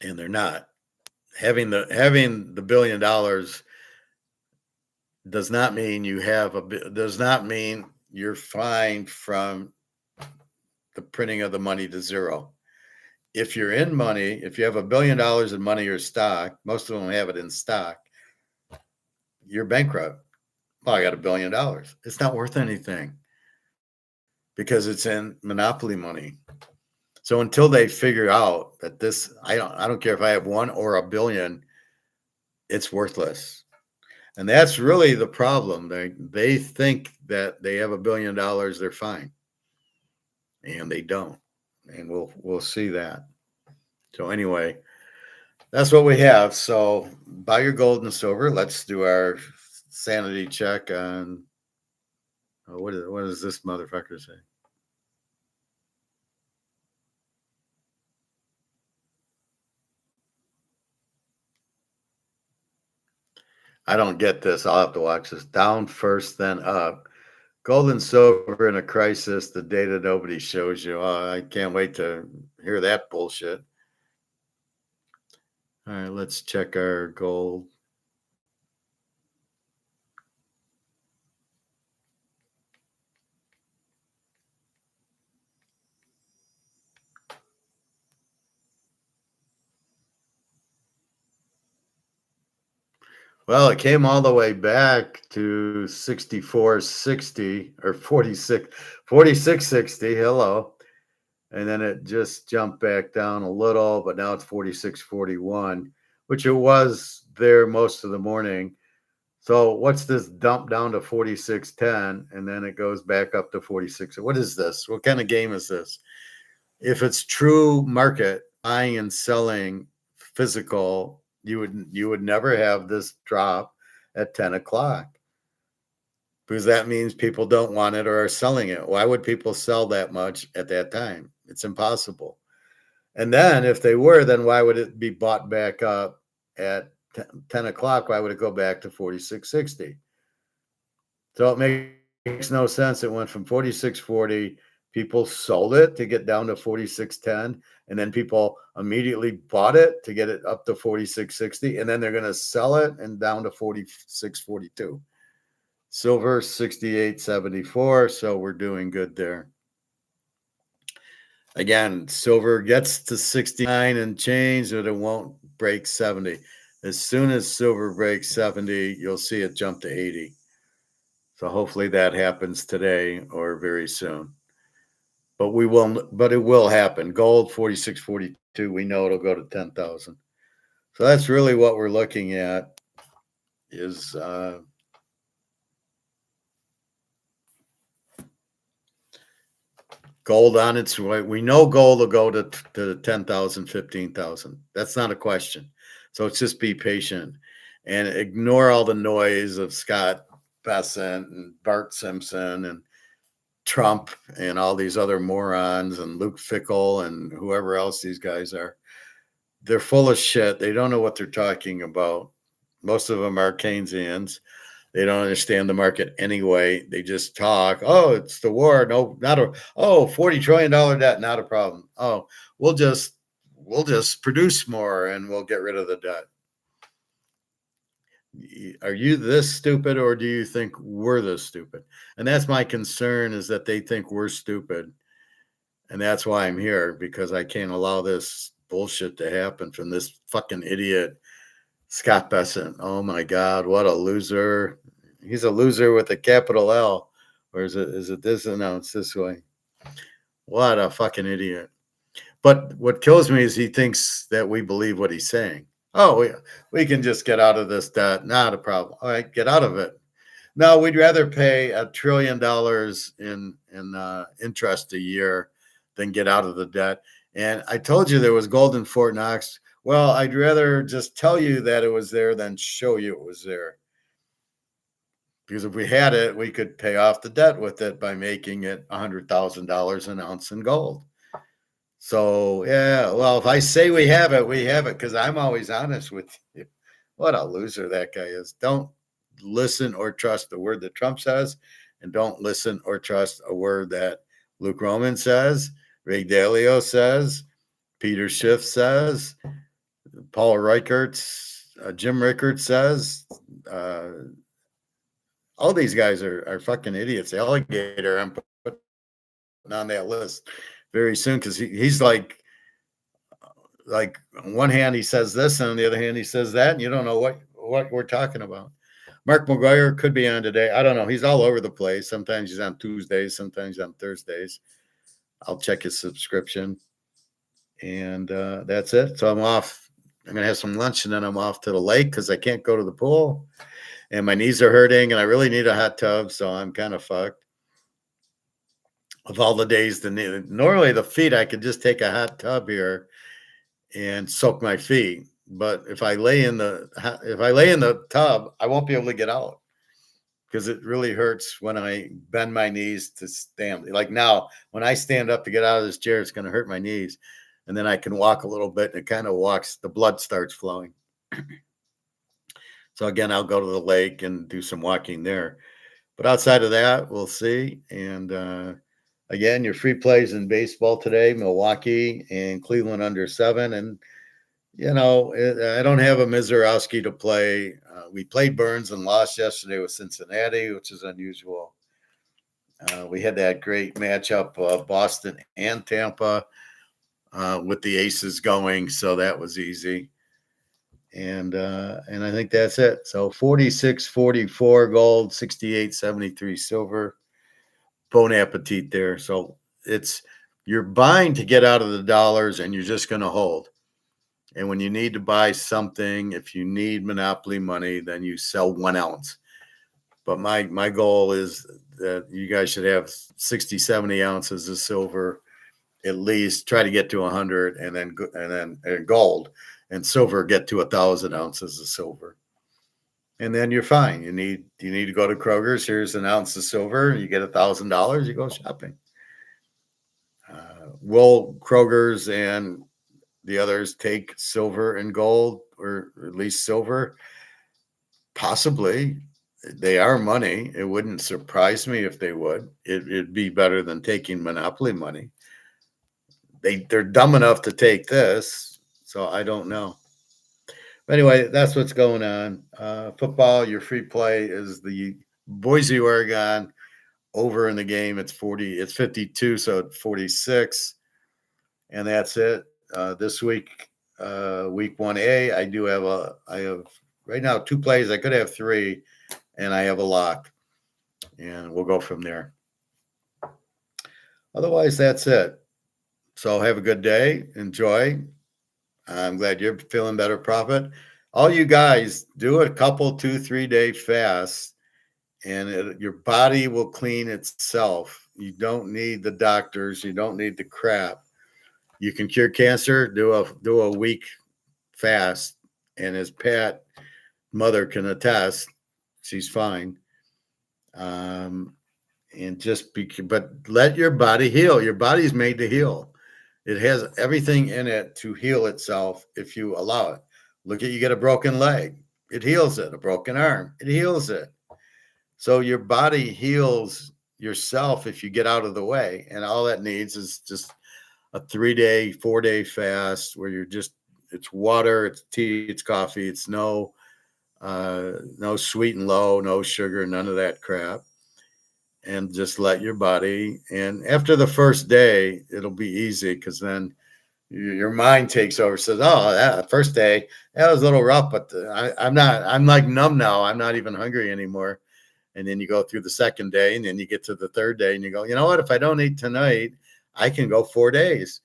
And they're not. Having the $1 billion does not mean does not mean you're fine from the printing of the money to zero. If you're in money, if you have $1 billion in money or stock, most of them have it in stock, you're bankrupt. Well, I got $1 billion. It's not worth anything because it's in monopoly money. So until they figure out that this, I don't care if I have 1 or $1 billion, it's worthless. And that's really the problem. They think that they have $1 billion, they're fine. And they don't. And we'll see that. So anyway, that's what we have. So buy your gold and silver. Let's do our sanity check on what does this motherfucker say? I don't get this. I'll have to watch this. Down first, then up. Gold and silver in a crisis, the data nobody shows you. Oh, I can't wait to hear that bullshit. All right, let's check our gold. Well, it came all the way back to 64.60 or 46.60. Hello. And then it just jumped back down a little, but now it's 46.41, which it was there most of the morning. So what's this dump down to 46.10 and then it goes back up to 46? What is this? What kind of game is this? If it's true market buying and selling physical, you would never have this drop at 10 o'clock because that means people don't want it or are selling it. Why would people sell that much at that time? It's impossible. And then if they were, then why would it be bought back up at 10 o'clock? Why would it go back to 46.60? So it makes no sense. It went from 46.40. People sold it to get down to 46.10. And then people immediately bought it to get it up to 46.60. And then they're going to sell it and down to 46.42. Silver 68.74. So we're doing good there. Again, silver gets to 69 and change, but it won't break 70. As soon as silver breaks 70, you'll see it jump to 80. So hopefully that happens today or very soon. But it will happen. Gold 46.42. We know it'll go to 10,000. So that's really what we're looking at is gold on its way. We know gold will go to 10,000, 15,000. That's not a question. So it's just be patient and ignore all the noise of Scott Bessent and Bart Simpson and Trump and all these other morons and Luke Fickle and whoever else these guys are. They're full of shit. They don't know what they're talking about. Most of them are Keynesians. They don't understand the market anyway. They just talk. Oh, it's the war. No, not a. Oh, $40 trillion debt, not a problem. Oh, we'll just produce more and we'll get rid of the debt. Are you this stupid or do you think we're this stupid? And that's my concern is that they think we're stupid. And that's why I'm here, because I can't allow this bullshit to happen from this fucking idiot, Scott Bessent. Oh my God, what a loser. He's a loser with a capital L. Or is it this? No, it's this way. What a fucking idiot. But what kills me is he thinks that we believe what he's saying. Oh, we can just get out of this debt. Not a problem. All right, get out of it. No, we'd rather pay $1 trillion in interest a year than get out of the debt. And I told you there was gold in Fort Knox. Well, I'd rather just tell you that it was there than show you it was there. Because if we had it, we could pay off the debt with it by making it $100,000 an ounce in gold. So, yeah, well, if I say we have it, because I'm always honest with you. What a loser that guy is. Don't listen or trust the word that Trump says, and don't listen or trust a word that Luke Roman says, Ray Dalio says, Peter Schiff says, Paul Reichert, Jim Rickert says. All these guys are fucking idiots. The alligator, I'm putting on that list very soon because he's like on one hand he says this and on the other hand he says that, and you don't know what we're talking about. Mark McGuire could be on today. I don't know. He's all over the place. Sometimes he's on Tuesdays, sometimes on Thursdays. I'll check his subscription. And that's it. So I'm off. I'm going to have some lunch and then I'm off to the lake because I can't go to the pool. And my knees are hurting and I really need a hot tub. So I'm kind of fucked. Of all the days, normally the feet, I could just take a hot tub here and soak my feet. But if I lay in the tub, I won't be able to get out because it really hurts when I bend my knees to stand. Like now, when I stand up to get out of this chair, it's going to hurt my knees. And then I can walk a little bit and it kind of walks, the blood starts flowing. So again, I'll go to the lake and do some walking there. But outside of that, we'll see. And again, your free plays in baseball today, Milwaukee and Cleveland under 7. And, you know, I don't have a Mizorowski to play. We played Burns and lost yesterday with Cincinnati, which is unusual. We had that great matchup, Boston and Tampa, with the aces going. So that was easy. And I think that's it. So 46.44 gold, 68.73 silver. Bon appetit there. So you're buying to get out of the dollars, and you're just going to hold. And when you need to buy something, if you need monopoly money, then you sell 1 ounce. But my goal is that you guys should have 60, 70 ounces of silver, at least. Try to get to 100, and then gold, and silver get to 1,000 ounces of silver. And then you're fine. You need to go to Kroger's. Here's an ounce of silver. You get $1,000. You go shopping. Will Kroger's and the others take silver and gold, or at least silver? Possibly. They are money. It wouldn't surprise me if they would. It'd be better than taking monopoly money. They're dumb enough to take this, so I don't know. But anyway, that's what's going on. Football, your free play is the Boise, Oregon over in the game. It's 52, so it's 46. And that's it. This week, week 1A, I have right now 2 plays. I could have 3, and I have a lock. And we'll go from there. Otherwise, that's it. So have a good day. Enjoy. I'm glad you're feeling better, Prophet. All you guys, do a couple 2-3 day fasts, and your body will clean itself. You don't need the doctors. You don't need the crap. You can cure cancer. Do a week fast, and as Pat mother can attest, she's fine. But let your body heal. Your body's made to heal. It has everything in it to heal itself if you allow it. Look at, you get a broken leg, it heals it. A broken arm, it heals it. So your body heals yourself if you get out of the way. And all that needs is just a 3-day, 4-day fast where it's water, it's tea, it's coffee, it's no sweet and low, no sugar, none of that crap. And just let your body, and after the first day, it'll be easy, because then your mind takes over, says, oh, that first day, that was a little rough, but I'm like numb now. I'm not even hungry anymore. And then you go through the second day, and then you get to the third day, and you go, you know what? If I don't eat tonight, I can go 4 days.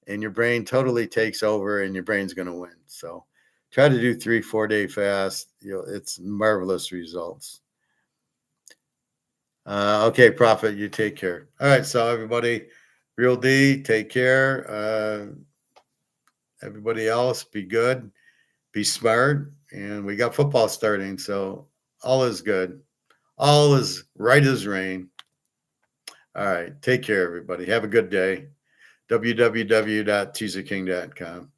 And your brain totally takes over, and your brain's going to win. So try to do 3-4 day fast. It's marvelous results. Okay, Prophet, you take care. All right, so everybody, Real D, take care. Everybody else, be good, be smart, and we got football starting, so all is good. All is right as rain. All right, take care, everybody. Have a good day. www.teaserking.com.